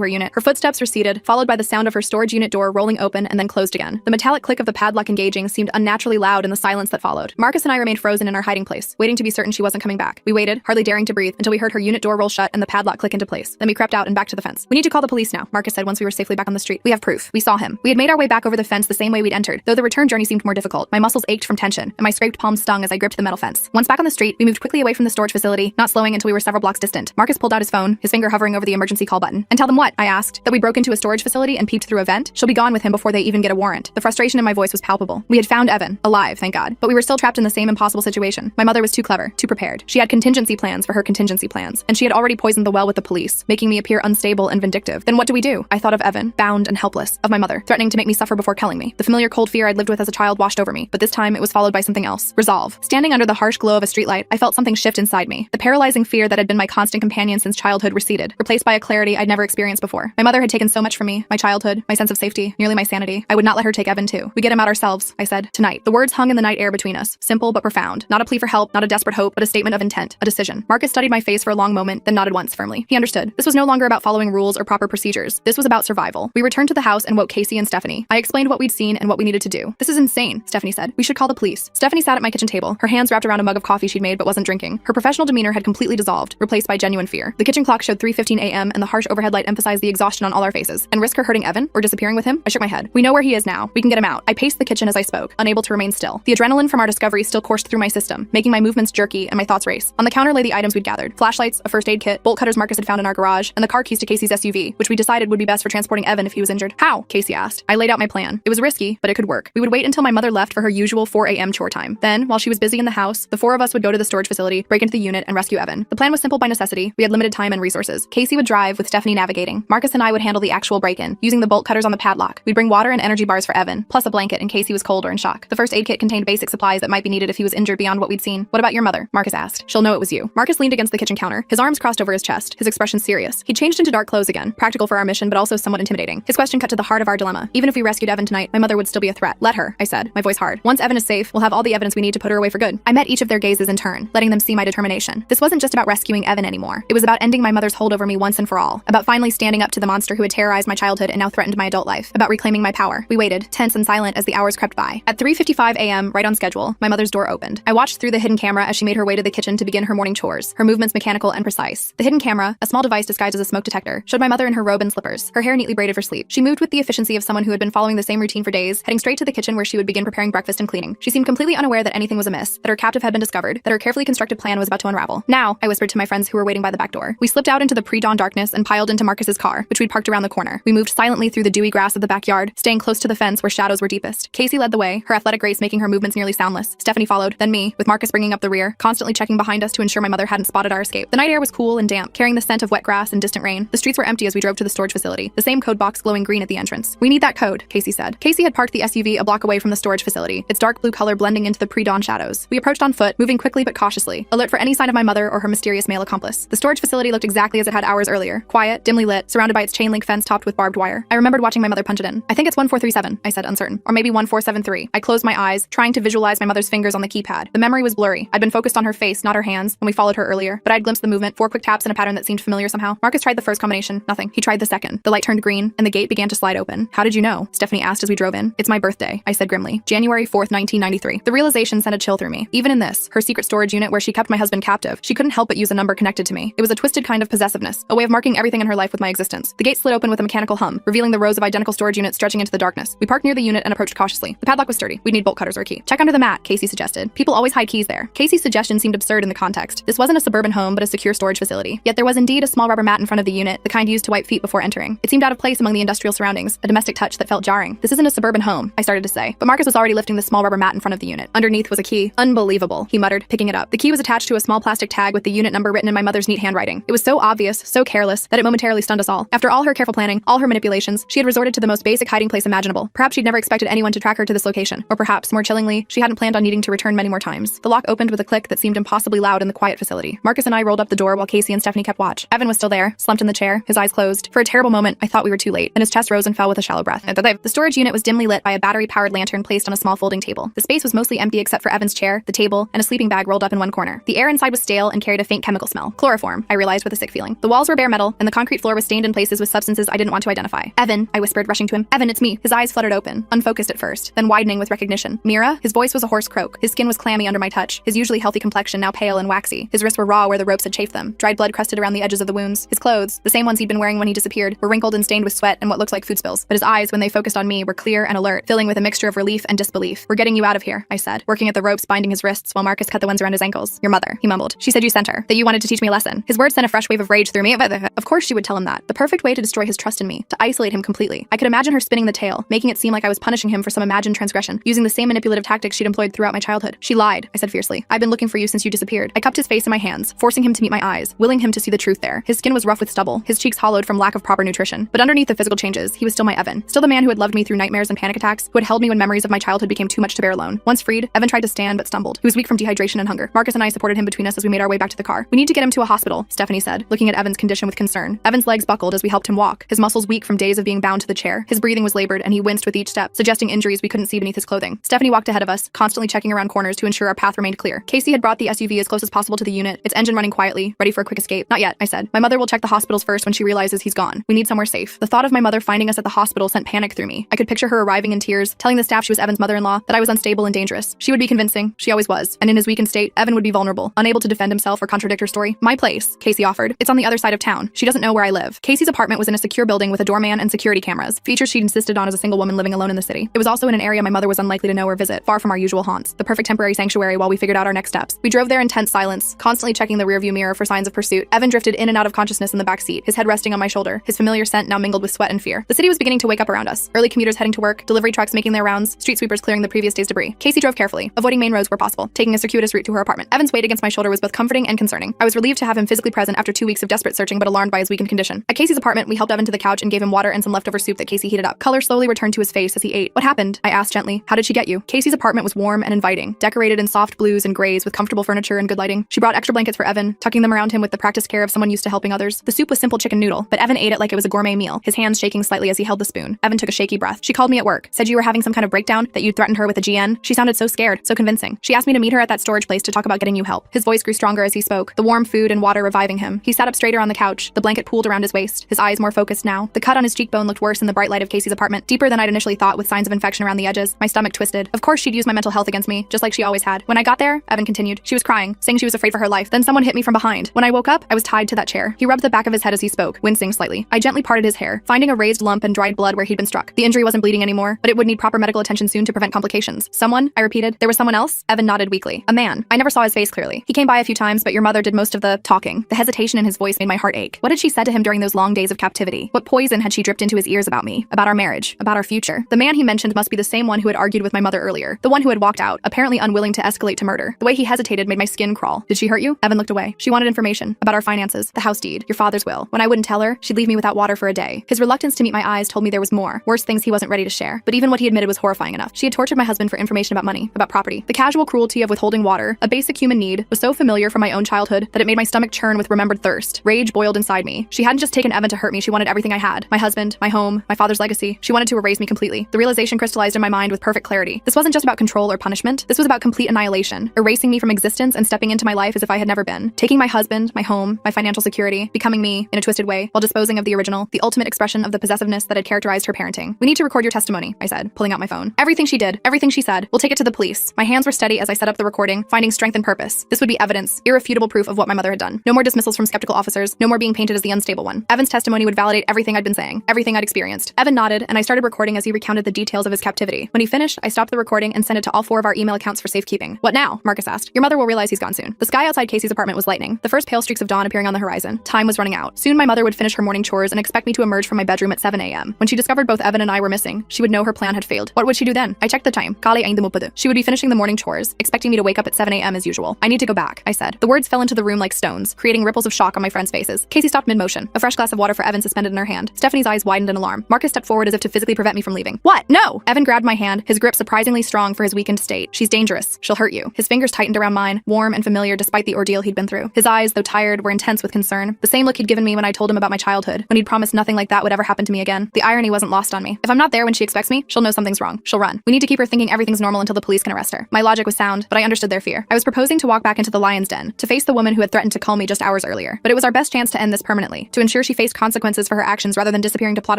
her unit. Her footsteps receded, followed by the sound of her storage unit door rolling open and then closed again. The metallic click of the padlock engaging seemed unnaturally loud in the silence that followed. Marcus and I remained frozen in our hiding place, waiting to be certain she wasn't coming back. We waited, hardly daring to breathe, until we heard her unit door roll shut and the padlock click into place. Then we crept out and back to the fence. "We need to call the police now," Marcus said once we were safely back on the street. "We have proof. We saw him." We had made our way back over the fence the same way we'd entered, though the return journey seemed more difficult. My muscles ached from tension, and my scraped palms stung as I gripped the metal fence. Once back on the street, we moved quickly away from the storage facility, not slowing until we were several blocks distant. Marcus pulled out his phone, his finger hovering over the emergency call button. "And tell them what?" I asked. "That we broke into a storage facility and peeped through a vent? She'll be gone with him before they even get a warrant." The frustration in my voice was palpable. We had found Evan, alive, thank God, but we were still trapped in the same impossible situation. My mother was too clever, too prepared. She had contingency plans for her contingency plans, and she had already poisoned the well with the police, making me appear unstable and vindictive. Then what do we do? I thought of Evan, bound and helpless, of my mother, threatening to make me suffer before killing me. The familiar cold fear I'd lived with as a child washed over me, but this time it was followed by something else. Resolve. Standing under the harsh glow of a streetlight, I felt something shift inside me. The paralyzing fear that had been my constant companion since childhood receded, replaced by a clarity I'd never experienced before. My mother had taken so much from me, my childhood, my sense of safety, nearly my sanity. I would not let her take Evan too. "We get him out ourselves," I said. "Tonight." The words hung in the night air between us, simple but profound. Not a plea for help, not a desperate hope, but a statement of intent, a decision. Marcus studied my face for a long moment, then nodded once firmly. He understood. This was no longer about following rules or proper procedures. This was about survival. We returned to the house and woke Casey and Stephanie. I explained what we'd seen and what we needed to do. "This is insane," Stephanie said. "We should call the police." Stephanie sat at my kitchen table, her hands wrapped around a mug of coffee she'd made but wasn't drinking. Her professional demeanor had completely dissolved, replaced by genuine fear. The kitchen clock showed 3:15 a.m. and the harsh overhead light emphasized the exhaustion on all our faces. "And risk her hurting Evan or disappearing with him?" I shook my head. "We know where he is now. We can get him out." I paced the kitchen as I spoke, unable to remain still. The adrenaline from our discovery still coursed through my system, making my movements jerky and my thoughts race. On the counter lay the items we'd gathered: flashlights, a first aid kit, bolt cutters Marcus had found in our garage, and the car keys to Casey's SUV, which we decided would be best for transporting Evan if he was injured. "How?" Casey asked. I laid out my plan. It was risky, but it could work. We would wait until my mother left for her usual 4 a.m. chore time. Then, while she was busy in the house, the four of us would go to the storage facility, break into the unit, and rescue Evan. The plan was simple by necessity. We had limited time and resources. Casey would drive, with Stephanie navigating. Marcus and I would handle the actual break-in, using the bolt cutters on the padlock. We'd bring water and energy bars for Evan, plus a blanket in case he was cold or in shock. The first aid kit contained basic supplies that might be needed if he was injured beyond what we'd seen. "What about your mother?" Marcus asked. "She'll know it was you." Marcus leaned against the kitchen counter, his arms crossed over his chest, his expression serious. He changed into dark clothes again, practical for our mission, but also somewhat intimidating. His question cut to the heart of our dilemma. Even if we rescued Evan tonight, my mother would still be a threat. "Let her," I said, my voice hard. "Once Evan is safe, we'll have all the evidence we need to put her away for good." I met each of their gazes in turn, letting them see my determination. This wasn't just about rescuing Evan anymore. It was about ending my mother's hold over me once and for all, about finally standing up to the monster who had terrorized my childhood and now threatened my adult life, about reclaiming my power. We waited, tense and silent as the hours crept by. At 3:55 a.m., right on schedule, my mother's door opened. I watched through the hidden camera as she made her way to the kitchen to begin her morning chores, her movements mechanical and precise. The hidden camera, a small device disguised as a smoke detector, showed my mother in her robe and slippers, her hair neatly braided for sleep. She moved with the efficiency of someone who had been following the same routine for days, heading straight to the kitchen where she would begin preparing breakfast and cleaning. She seemed completely unaware that anything was amiss, that her captive had been discovered, that her carefully constructed plan was about to unravel. "Now," I whispered to my friends who were waiting by the back door. We slipped out into the pre-dawn darkness and piled into Marcus's car, which we'd parked around the corner. We moved silently through the dewy grass of the backyard, staying close to the fence where shadows were deepest. Casey led the way, her athletic grace making her movements nearly soundless. Stephanie followed, then me, with Marcus bringing up the rear, constantly checking behind us to ensure my mother hadn't spotted our escape. The night air was cool and damp, carrying the scent of wet grass and distant rain. The streets were empty as we drove to the storage facility, the same code box glowing green at the entrance. "We need that code," Casey said. Casey had parked the SUV a block away from the storage facility, its dark blue color blending into the pre-dawn shadows. We approached on foot, moving quickly but cautiously, alert for any sign of my mother or her mysterious male accomplice. The storage facility looked exactly as it had hours earlier, quiet, dimly lit, surrounded by its chain link fence topped with barbed wire. I remembered watching my mother punch it in. "I think it's 1437, I said, uncertain. "Or maybe 1473. I closed my eyes, trying to visualize my mother's fingers on the keypad. The memory was blurry. I'd been focused on her face, not her hands, when we followed her earlier, but I'd glimpsed the movement, 4 quick taps in a pattern that seemed familiar somehow. Marcus tried the first combination, nothing. He tried the second. The light turned green, and the gate began to slide open. "How did you know?" Stephanie asked as we drove in. "It's my birthday," I said grimly. January 4th, 1993. The realization sent a chill through me. Even in this, her secret storage unit where she kept my husband captive, she couldn't help but use a number connected to me. It was a twisted kind of possessiveness, a way of marking everything in her life with my existence. The gate slid open with a mechanical hum, revealing the rows of identical storage units stretching into the darkness. We parked near the unit and approached cautiously. The padlock was sturdy. We'd need bolt cutters or a key. "Check under the mat," Casey suggested. People always hide keys there. Casey's suggestion seemed absurd in the context. This wasn't a suburban home, but a secure storage facility. Yet there was indeed a small rubber mat in front of the unit, the kind used to wipe feet before entering. It seemed out of place among the industrial surroundings, a domestic touch that felt jarring. "This isn't a suburban home," I started to say, but Marcus was already lifting the small rubber mat in front of the unit. Underneath was a key. "Unbelievable," he muttered, picking it up. The key was attached to a small plastic tag with the unit number written in my mother's neat handwriting. It was so obvious, so careless, that it momentarily stunned us all. After all her careful planning, all her manipulations, she had resorted to the most basic hiding place imaginable. Perhaps she'd never expected anyone to track her to this location, or perhaps, more chillingly, she hadn't planned on needing to return many more times. The lock opened with a click that seemed impossibly loud in the quiet facility. Marcus and I rolled up the door while Casey and Stephanie kept watch. Evan was still there, slumped in the chair, his eyes closed. For a terrible moment, I thought we were too late, and his chest rose and fell with a shallow breath. The storage unit was dimly lit by a battery-powered lantern placed on a small folding table. The space was mostly empty except for Evan's chair, the table, and a sleeping bag rolled up in one corner. The air inside was stale and carried a faint chemical smell. Chloroform, I realized with a sick feeling. The walls were bare metal, and the concrete floor was stained in places with substances I didn't want to identify. Evan, I whispered, rushing to him. Evan, it's me. His eyes fluttered open, unfocused at first, then widening with recognition. Mira? His voice was a hoarse croak. His skin was clammy under my touch, his usually healthy complexion now pale and waxy. His wrists were raw where the ropes had chafed them. Dried blood crusted around the edges of the wounds. His clothes, the same ones he'd been wearing when he disappeared, were wrinkled and stained with sweat and what looked like food spills. But his eyes, when they focused on me, were clear and alert, filling with a mixture of relief and disbelief. We're getting you out of here, I said, working at the ropes binding his wrists while Marcus cut the ones around his ankles. Your mother, he mumbled. She said you sent her, that you wanted to teach me a lesson. His words sent a fresh wave of rage through me. Of course she would tell him that. The perfect way to destroy his trust in me, to isolate him completely. I could imagine her spinning the tale, making it seem like I was punishing him for some imagined transgression, using the same manipulative tactics she'd employed throughout my childhood. She lied, I said fiercely. I've been looking for you since you disappeared. I cupped his face in my hands, forcing him to meet my eyes, willing him to see the truth there. His skin was rough with stubble, his cheeks hollowed from lack of proper nutrition. But underneath the physical changes, he was still my Evan. Still the man who had loved me through nightmares and panic attacks, who had held me when memories of my childhood became too much to bear alone. Once freed, Evan tried to stand but stumbled. He was weak from dehydration and hunger. Marcus and I supported him between us as we made our way back to the car. We need to get him to a hospital, Stephanie said, looking at Evan's condition with concern. Evan's legs buckled as we helped him walk, his muscles weak from days of being bound to the chair. His breathing was labored and he winced with each step, suggesting injuries we couldn't see beneath his clothing. Stephanie walked ahead of us, constantly checking around corners to ensure our path remained clear. Casey had brought the SUV as close as possible to the unit, its engine running quietly, ready for a quick escape. Not yet, I said. My mother will check the hospitals first when she realizes he's gone. We need somewhere safe. The thought of my mother finding us at the hospital sent panic through me. I could picture her arriving in tears, telling the staff she was Evan's mother-in-law, that I was unstable and dangerous. She would be convincing. She always was. And in his weakened state, Evan would be vulnerable, unable to defend himself or contradict her story. My place, Casey offered. It's on the other side of town. She doesn't know where I live. Casey's apartment was in a secure building with a doorman and security cameras, features she'd insisted on as a single woman living alone in the city. It was also in an area my mother was unlikely to know or visit, far from our usual haunts, the perfect temporary sanctuary while we figured out our next steps. We drove there in tense silence, constantly checking the rearview mirror for signs of pursuit. Evan drifted in and out of consciousness in the back seat, his head resting on my shoulder, his familiar scent now mingled with sweat and fear. The city was beginning to wake up around us. Early commuters heading to work, delivery trucks making their rounds, street sweepers clearing the previous day's debris. Casey drove carefully, avoiding main roads where possible, taking a circuitous route to her apartment. Evan's weight against my shoulder was both comforting and concerning. I was relieved to have him physically present after 2 weeks of desperate searching, but alarmed by his weakened condition. At Casey's apartment, we helped Evan to the couch and gave him water and some leftover soup that Casey heated up. Color slowly returned to his face as he ate. What happened? I asked gently. How did she get you? Casey's apartment was warm and inviting, decorated in soft blues and grays with comfortable furniture and good lighting. She brought extra blankets for Evan, tucking them around him with the practiced care of someone used to helping others. The soup was simple chicken noodle, but Evan ate it like it was a gourmet meal, his hands shaking slightly as he held the spoon. Evan took a shaky breath. She called me at work, said you were having some kind of breakdown, that you'd threatened her with a GN. She sounded so scared, so convincing. She asked me to meet her at that storage place to talk about getting you help. His voice grew stronger as he spoke, the warm food and water reviving him. He sat up straighter on the couch, the blanket pooled around his waist, his eyes more focused now. The cut on his cheekbone looked worse in the bright light of Casey's apartment, deeper than I'd initially thought, with signs of infection around the edges. My stomach twisted. Of course she'd use my mental health against me, just like she always had. When I got there, Evan continued, she was crying, saying she was afraid for her life. Then someone hit me from behind. When I woke up, I was tied to that chair. He rubbed the back of his head as he spoke, wincing slightly. I gently parted his hair, finding a raised lump and dried blood where he'd been struck. The injury wasn't bleeding anymore, but it would need proper medical attention soon to prevent complications. Someone? I repeated. There was someone else? Evan nodded weakly. A man. I never saw his face clearly. He came by a few times, but your mother did most of the talking. The hesitation in his voice made my heart ache. What had she said to him during those long days of captivity? What poison had she dripped into his ears about me? About our marriage? About our future? The man he mentioned must be the same one who had argued with my mother earlier. The one who had walked out, apparently unwilling to escalate to murder. The way he hesitated made my skin crawl. Did she hurt you? Evan looked away. She wanted information about our finances, the house deed, your father's will. When I wouldn't tell her, she'd leave me without water for a day. His reluctance to meet my eyes told me there was more, worse things he wasn't ready to share. But even what he admitted was horrifying enough. She had tortured my husband for information about money, about property. The casual cruelty of withholding water, a basic human need, was so familiar from my own childhood that it made my stomach churn with remembered thirst. Rage boiled inside me. She hadn't just taken Evan to hurt me, she wanted everything I had. My husband, my home, my father's legacy. She wanted to erase me completely. The realization crystallized in my mind with perfect clarity. This wasn't just about control or punishment. This was about complete annihilation, erasing me from existence and stepping into my life as if I had never been. Taking my husband, my home, my financial security, becoming me in a twisted way, while disposing of the original, the ultimate expression of the possessiveness that had characterized her parenting. We need to record your testimony, I said, pulling out my phone. Everything she did, everything she said. We'll take it to the police. My hands were steady as I set up the recording, finding strength and purpose. This would be evidence, irrefutable proof of what my mother had done. No more dismissals from skeptical officers, no more being painted as the unstable one. Evan's testimony would validate everything I'd been saying, everything I'd experienced. Evan nodded, and I started recording as he recounted the details of his captivity. When he finished, I stopped the recording and sent it to all 4 of our email accounts for safekeeping. What now? Marcus asked. Your mother will realize he's gone soon. The sky outside Casey's apartment was lightening, the first pale streaks of dawn appearing on the horizon. Time was running out. Soon my mother would finish her morning chores and expect me to emerge from my bedroom at 7 a.m. When she discovered both Evan and I were missing, she would know her plan had failed. What would she do then? I checked the time. Kali ainda mupudu. She would be finishing the morning chores, expecting me to wake up at 7 a.m. as usual. I need to go back, I said. The words fell into the room like stones, creating ripples of shock on my friends' faces. Casey stopped mid-motion, a fresh glass of water for Evan suspended in her hand. Stephanie's eyes widened in alarm. Marcus stepped forward as if to physically prevent me from leaving. What? No! Evan grabbed my hand, his grip surprisingly strong for his weakened state. She's dangerous. She'll hurt you. His fingers tightened around mine, warm and familiar despite the ordeal he'd been through. His eyes, though tired, were intense with concern. The same look he'd given me when I told him about my childhood, when he'd promised nothing like that would ever happen to me again. The irony wasn't lost on me. If I'm not there when she expects me, she'll know something's wrong. She'll run. We need to keep her thinking everything's normal until the police can arrest her. My logic was sound, but I understood their fear. I was proposing to walk back into the lion's lion's den, to face the woman who had threatened to cull me just hours earlier. But it was our best chance to end this permanently, to ensure she faced consequences for her actions rather than disappearing to plot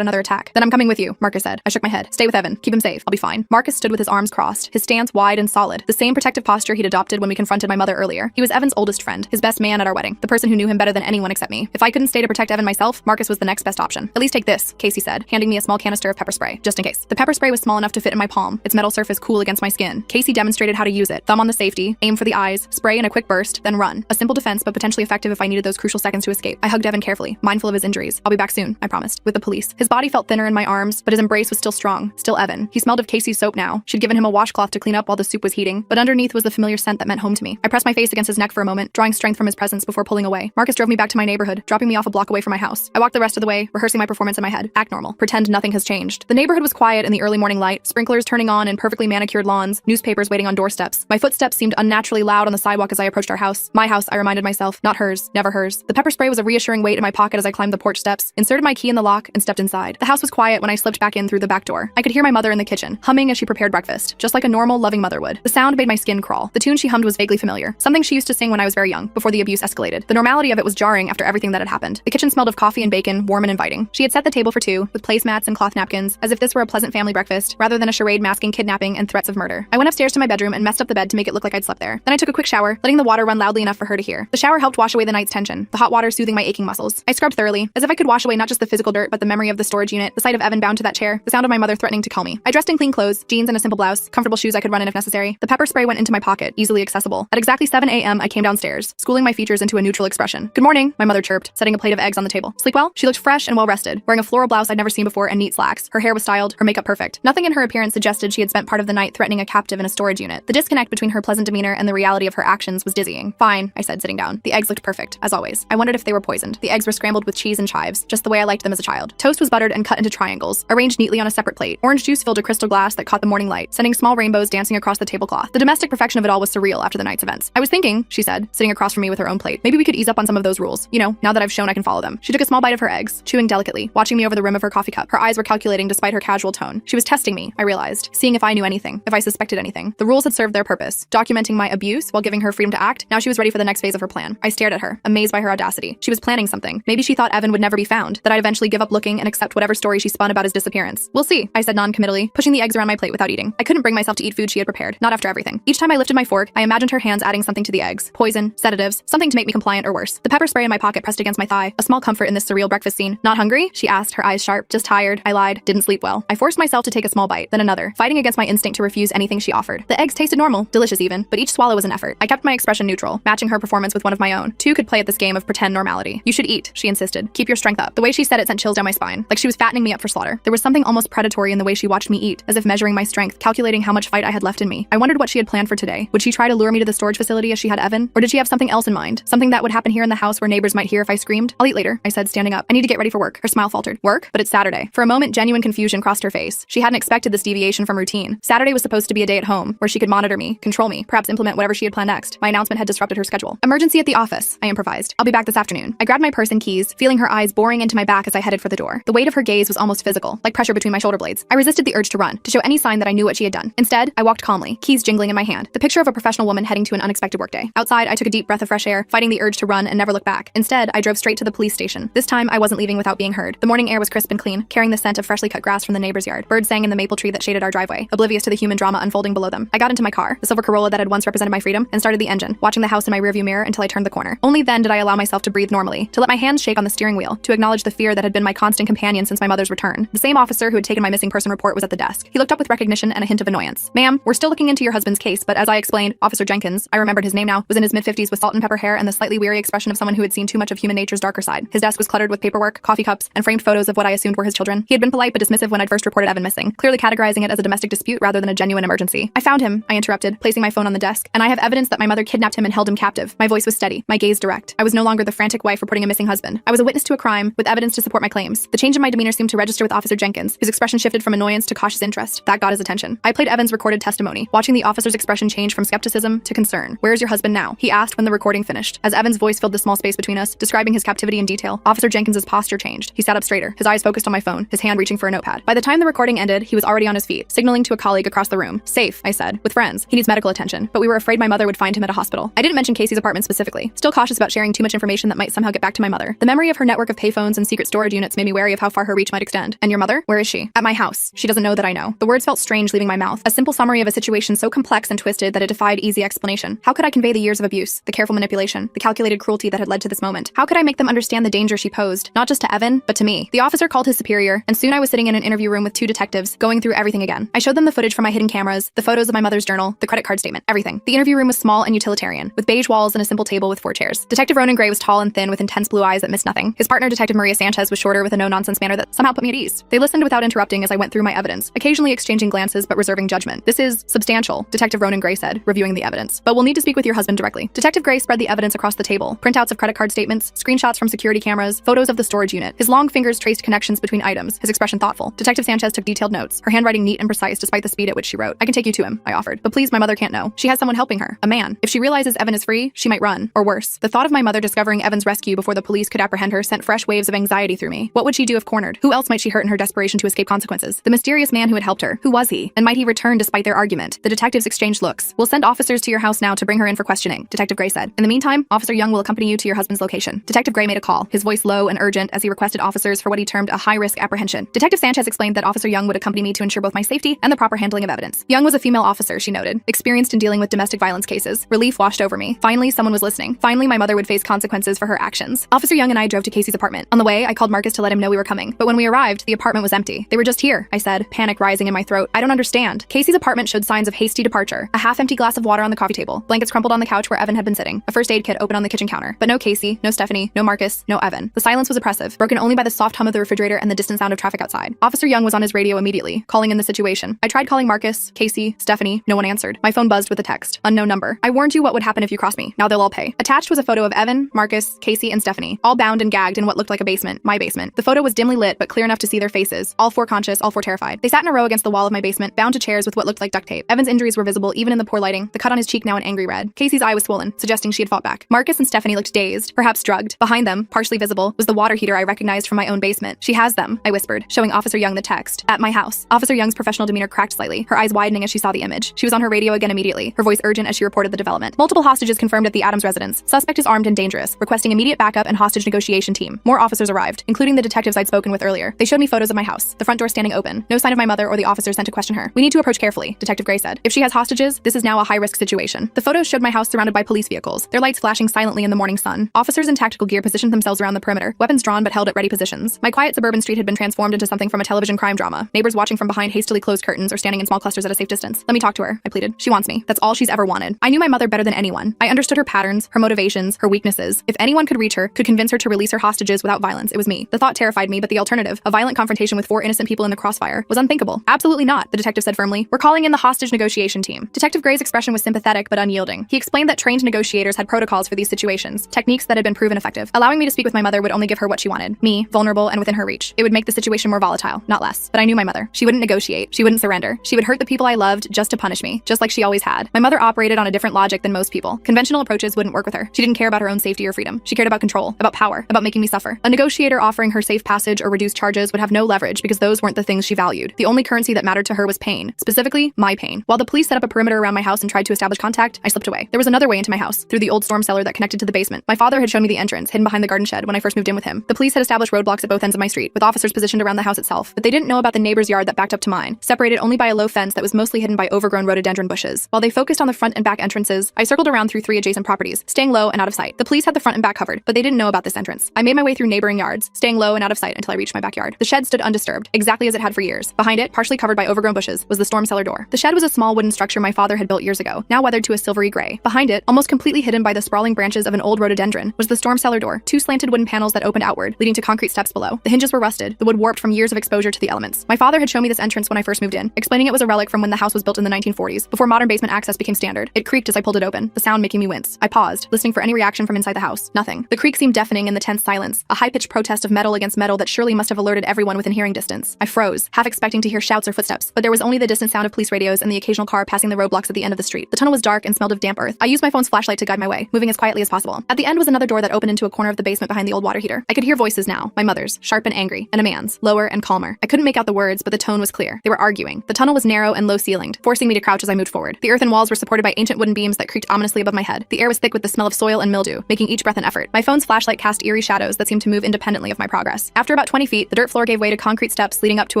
another attack. Then I'm coming with you, Marcus said. I shook my head. Stay with Evan. Keep him safe. I'll be fine. Marcus stood with his arms crossed, his stance wide and solid, the same protective posture he'd adopted when we confronted my mother earlier. He was Evan's oldest friend, his best man at our wedding, the person who knew him better than anyone except me. If I couldn't stay to protect Evan myself, Marcus was the next best option. At least take this, Casey said, handing me a small canister of pepper spray, just in case. The pepper spray was small enough to fit in my palm, its metal surface cool against my skin. Casey demonstrated how to use it. Thumb on the safety, aim for the eyes, spray in a quick burst, then run. A simple defense, but potentially effective if I needed those crucial seconds to escape. I hugged Evan carefully, mindful of his injuries. I'll be back soon, I promised, with the police. His body felt thinner in my arms, but his embrace was still strong. Still Evan. He smelled of Casey's soap now. She'd given him a washcloth to clean up while the soup was heating, but underneath was the familiar scent that meant home to me. I pressed my face against his neck for a moment, drawing strength from his presence before pulling away. Marcus drove me back to my neighborhood, dropping me off a block away from my house. I walked the rest of the way, rehearsing my performance in my head. Act normal. Pretend nothing has changed. The neighborhood was quiet in the early morning light, sprinklers turning on in perfectly manicured lawns, newspapers waiting on doorsteps. My footsteps seemed unnaturally loud on the sidewalk as I approached our house. My house, I reminded myself, not hers, never hers. The pepper spray was a reassuring weight in my pocket as I climbed the porch steps, inserted my key in the lock, and stepped inside. The house was quiet when I slipped back in through the back door. I could hear my mother in the kitchen, humming as she prepared breakfast, just like a normal, loving mother would. The sound made my skin crawl. The tune she hummed was vaguely familiar, something she used to sing when I was very young, before the abuse escalated. The normality of it was jarring after everything that had happened. The kitchen smelled of coffee and bacon, warm and inviting. She had set the table for two, with placemats and cloth napkins, as if this were a pleasant family breakfast, rather than a charade masking kidnapping and threats of murder. I went upstairs to my bedroom and messed up the bed to make it look like I'd slept there. Then I took a quick shower, letting the water run loudly enough for her to hear. The shower helped wash away the night's tension, the hot water soothing my aching muscles. I scrubbed thoroughly, as if I could wash away not just the physical dirt, but the memory of the storage unit, the sight of Evan bound to that chair, the sound of my mother threatening to call me. I dressed in clean clothes, jeans and a simple blouse, comfortable shoes I could run in if necessary. The pepper spray went into my pocket, easily accessible. At exactly 7 a.m., I came downstairs, schooling my features into a neutral expression. Good morning, my mother chirped, setting a plate of eggs on the table. Sleep well? She looked fresh and well-rested, wearing a floral blouse I'd never seen before and neat slacks. Her hair was styled, her makeup perfect. Nothing in her appearance suggested she had spent part of the night threatening a captive in a storage unit. The disconnect between her pleasant demeanor and the reality of her actions was dizzying. Fine, I said, sitting down. The eggs looked perfect, as always. I wondered if they were poisoned. The eggs were scrambled with cheese and chives, just the way I liked them as a child. Toast was buttered and cut into triangles, arranged neatly on a separate plate. Orange juice filled a crystal glass that caught the morning light, sending small rainbows dancing across the tablecloth. The domestic perfection of it all was surreal after the night's events. I was thinking, she said, sitting across from me with her own plate, maybe we could ease up on some of those rules. You know, now that I've shown I can follow them. She took a small bite of her eggs, chewing delicately, watching me over the rim of her coffee cup. Her eyes were calculating despite her casual tone. She was testing me, I realized, seeing if I knew anything, if I suspected anything. The rules had served their purpose, documenting my abuse while giving her freedom to act. Now she was ready for the next phase of her plan. I stared at her, amazed by her audacity. She was planning something. Maybe she thought Evan would never be found, that I'd eventually give up looking and accept whatever story she spun about his disappearance. We'll see, I said non-committally, pushing the eggs around my plate without eating. I couldn't bring myself to eat food she had prepared, not after everything. Each time I lifted my fork, I imagined her hands adding something to the eggs. Poison, sedatives, something to make me compliant or worse. The pepper spray in my pocket pressed against my thigh, a small comfort in this surreal breakfast scene. Not hungry? She asked, her eyes sharp. Just tired. I lied. Didn't sleep well. I forced myself to take a small bite, then another, fighting against my instinct to refuse anything she offered. The eggs tasted normal, delicious even, but each swallow was an effort. I kept my expression neutral, matching her performance with one of my own. Two could play at this game of pretend normality. You should eat, she insisted. Keep your strength up. The way she said it sent chills down my spine, like she was fattening me up for slaughter. There was something almost predatory in the way she watched me eat, as if measuring my strength, calculating how much fight I had left in me. I wondered what she had planned for today. Would she try to lure me to the storage facility as she had Evan? Or did she have something else in mind? Something that would happen here in the house where neighbors might hear if I screamed? I'll eat later, I said, standing up. I need to get ready for work. Her smile faltered. Work? But it's Saturday. For a moment, genuine confusion crossed her face. She hadn't expected this deviation from routine. Saturday was supposed to be a day at home, where she could monitor me, control me, perhaps implement whatever she had planned next. My announcement had disrupted her schedule. Emergency at the office, I improvised. I'll be back this afternoon. I grabbed my purse and keys, feeling her eyes boring into my back as I headed for the door. The weight of her gaze was almost physical, like pressure between my shoulder blades. I resisted the urge to run, to show any sign that I knew what she had done. Instead, I walked calmly, keys jingling in my hand, the picture of a professional woman heading to an unexpected workday. Outside, I took a deep breath of fresh air, fighting the urge to run and never look back. Instead, I drove straight to the police station. This time, I wasn't leaving without being heard. The morning air was crisp and clean, carrying the scent of freshly cut grass from the neighbor's yard. Birds sang in the maple tree that shaded our driveway, oblivious to the human drama unfolding below them. I got into my car, the silver Corolla that had once represented my freedom, and started the engine, watching the house in my rearview mirror until I turned the corner. Only then did I allow myself to breathe normally, to let my hands shake on the steering wheel, to acknowledge the fear that had been my constant companion since my mother's return. The same officer who had taken my missing person report was at the desk. He looked up with recognition and a hint of annoyance. Ma'am, we're still looking into your husband's case, but as I explained, Officer Jenkins, I remembered his name now, was in his mid-50s with salt and pepper hair and the slightly weary expression of someone who had seen too much of human nature's darker side. His desk was cluttered with paperwork, coffee cups, and framed photos of what I assumed were his children. He had been polite but dismissive when I'd first reported Evan missing, clearly categorizing it as a domestic dispute rather than a genuine emergency. I found him, I interrupted, placing my phone on the desk, and I have evidence that my mother kidnapped him and held him captive. My voice was steady, my gaze direct. I was no longer the frantic wife reporting a missing husband. I was a witness to a crime, with evidence to support my claims. The change in my demeanor seemed to register with Officer Jenkins, whose expression shifted from annoyance to cautious interest. That got his attention. I played Evan's recorded testimony, watching the officer's expression change from skepticism to concern. Where's your husband now? He asked when the recording finished. As Evan's voice filled the small space between us, describing his captivity in detail, Officer Jenkins's posture changed. He sat up straighter, his eyes focused on my phone, his hand reaching for a notepad. By the time the recording ended, he was already on his feet, signaling to a colleague across the room. Safe, I said, with friends. He needs medical attention, but we were afraid my mother would find him at a hospital. all. I didn't mention Casey's apartment specifically, still cautious about sharing too much information that might somehow get back to my mother. The memory of her network of payphones and secret storage units made me wary of how far her reach might extend. And your mother? Where is she? At my house. She doesn't know that I know. The words felt strange leaving my mouth, a simple summary of a situation so complex and twisted that it defied easy explanation. How could I convey the years of abuse, the careful manipulation, the calculated cruelty that had led to this moment? How could I make them understand the danger she posed, not just to Evan, but to me? The officer called his superior, and soon I was sitting in an interview room with two detectives, going through everything again. I showed them the footage from my hidden cameras, the photos of my mother's journal, the credit card statement, everything. The interview room was small and utilitarian, with beige walls and a simple table with 4 chairs. Detective Ronan Gray was tall and thin with intense blue eyes that missed nothing. His partner, Detective Maria Sanchez, was shorter with a no-nonsense manner that somehow put me at ease. They listened without interrupting as I went through my evidence, occasionally exchanging glances but reserving judgment. This is substantial, Detective Ronan Gray said, reviewing the evidence. But we'll need to speak with your husband directly. Detective Gray spread the evidence across the table, printouts of credit card statements, screenshots from security cameras, photos of the storage unit. His long fingers traced connections between items, his expression thoughtful. Detective Sanchez took detailed notes, her handwriting neat and precise despite the speed at which she wrote. I can take you to him, I offered. But please, my mother can't know. She has someone helping her, a man. If she realizes Evan is free, she might run, or worse. The thought of my mother discovering Evan's rescue before the police could apprehend her sent fresh waves of anxiety through me. What would she do if cornered? Who else might she hurt in her desperation to escape consequences? The mysterious man who had helped her. Who was he? And might he return despite their argument? The detectives exchanged looks. We'll send officers to your house now to bring her in for questioning, Detective Gray said. In the meantime, Officer Young will accompany you to your husband's location. Detective Gray made a call, his voice low and urgent as he requested officers for what he termed a high-risk apprehension. Detective Sanchez explained that Officer Young would accompany me to ensure both my safety and the proper handling of evidence. Young was a female officer, she noted, experienced in dealing with domestic violence cases. Relief washed over me. Finally, someone was listening. Finally, my mother would face consequences for her actions. Officer Young and I drove to Casey's apartment. On the way, I called Marcus to let him know we were coming. But when we arrived, the apartment was empty. They were just here, I said, panic rising in my throat. I don't understand. Casey's apartment showed signs of hasty departure. A half-empty glass of water on the coffee table, blankets crumpled on the couch where Evan had been sitting, a first aid kit open on the kitchen counter. But no Casey, no Stephanie, no Marcus, no Evan. The silence was oppressive, broken only by the soft hum of the refrigerator and the distant sound of traffic outside. Officer Young was on his radio immediately, calling in the situation. I tried calling Marcus, Casey, Stephanie. No one answered. My phone buzzed with a text. Unknown number. I warned you what would happen if you crossed me. Now they'll all pay. Attached was a photo of Evan, Marcus, Casey, and Stephanie, all bound and gagged in what looked like a basement, my basement. The photo was dimly lit, but clear enough to see their faces, all 4 conscious, all 4 terrified. They sat in a row against the wall of my basement, bound to chairs with what looked like duct tape. Evan's injuries were visible even in the poor lighting, the cut on his cheek now an angry red. Casey's eye was swollen, suggesting she had fought back. Marcus and Stephanie looked dazed, perhaps drugged. Behind them, partially visible, was the water heater I recognized from my own basement. She has them, I whispered, showing Officer Young the text. At my house. Officer Young's professional demeanor cracked slightly, her eyes widening as she saw the image. She was on her radio again immediately, her voice urgent as she reported the development. Multiple hostages confirmed at the Adams residence. Suspect is armed and dangerous, requesting immediate backup and hostage negotiation team. More officers arrived, including the detectives I'd spoken with earlier. They showed me photos of my house, the front door standing open. No sign of my mother or the officer sent to question her. We need to approach carefully, Detective Gray said. If she has hostages, this is now a high-risk situation. The photos showed my house surrounded by police vehicles, their lights flashing silently in the morning sun. Officers in tactical gear positioned themselves around the perimeter, weapons drawn but held at ready positions. My quiet suburban street had been transformed into something from a television crime drama. Neighbors watching from behind hastily closed curtains or standing in small clusters at a safe distance. Let me talk to her, I pleaded. She wants me. That's all she's ever wanted. I knew my mother better than anyone. I understood her patterns, her motivations, her weaknesses. If anyone could reach her, could convince her to release her hostages without violence, it was me. The thought terrified me, but the alternative, a violent confrontation with 4 innocent people in the crossfire, was unthinkable. Absolutely not, the detective said firmly. We're calling in the hostage negotiation team. Detective Gray's expression was sympathetic but unyielding. He explained that trained negotiators had protocols for these situations, techniques that had been proven effective. Allowing me to speak with my mother would only give her what she wanted, me, vulnerable and within her reach. It would make the situation more volatile, not less. But I knew my mother. She wouldn't negotiate. She wouldn't surrender. She would hurt the people I loved just to punish me, just like she always had. My mother operated on a different logic than most people. Conventional approaches wouldn't work with her. She didn't care about her own safety or freedom. She cared about control, about power, about making me suffer. A negotiator offering her safe passage or reduced charges would have no leverage because those weren't the things she valued. The only currency that mattered to her was pain, specifically my pain. While the police set up a perimeter around my house and tried to establish contact, I slipped away. There was another way into my house, through the old storm cellar that connected to the basement. My father had shown me the entrance, hidden behind the garden shed when I first moved in with him. The police had established roadblocks at both ends of my street, with officers positioned around the house itself, but they didn't know about the neighbor's yard that backed up to mine, separated only by a low fence that was mostly hidden by overgrown rhododendron bushes. While they focused on the front and back entrances, I circled around through 3 adjacent properties, staying low and out of sight. The police had the front and back covered, but they didn't know about this entrance. I made my way through neighboring yards, staying low and out of sight until I reached my backyard. The shed stood undisturbed, exactly as it had for years. Behind it, partially covered by overgrown bushes, was the storm cellar door. The shed was a small wooden structure my father had built years ago, now weathered to a silvery gray. Behind it, almost completely hidden by the sprawling branches of an old rhododendron, was the storm cellar door, 2 slanted wooden panels that opened outward, leading to concrete steps below. The hinges were rusted, the wood warped from years of exposure to the elements. My father had shown me this entrance when I first moved in, explaining it was a relic from when the house was built in the 1940s, before modern basement access became standard. It creaked as I pulled it open, the sound making me wince. I paused, listening for any reaction from inside the house. Nothing. The creak seemed deafening in the tense silence, a high-pitched protest of metal against metal that surely must have alerted everyone within hearing distance. I froze, half expecting to hear shouts or footsteps, but there was only the distant sound of police radios and the occasional car passing the roadblocks at the end of the street. The tunnel was dark and smelled of damp earth. I used my phone's flashlight to guide my way, moving as quietly as possible. At the end was another door that opened into a corner of the basement behind the old water heater. I could hear voices now, my mother's, sharp and angry, and a man's, lower and calmer. I couldn't make out the words, but the tone was clear. They were arguing. The tunnel was narrow and low-ceilinged, forcing me to crouch as I moved forward. The earthen walls were supported by ancient wooden beams that creaked ominously ominously above my head. The air was thick with the smell of soil and mildew, making each breath an effort. My phone's flashlight cast eerie shadows that seemed to move independently of my progress. After about 20 feet, the dirt floor gave way to concrete steps leading up to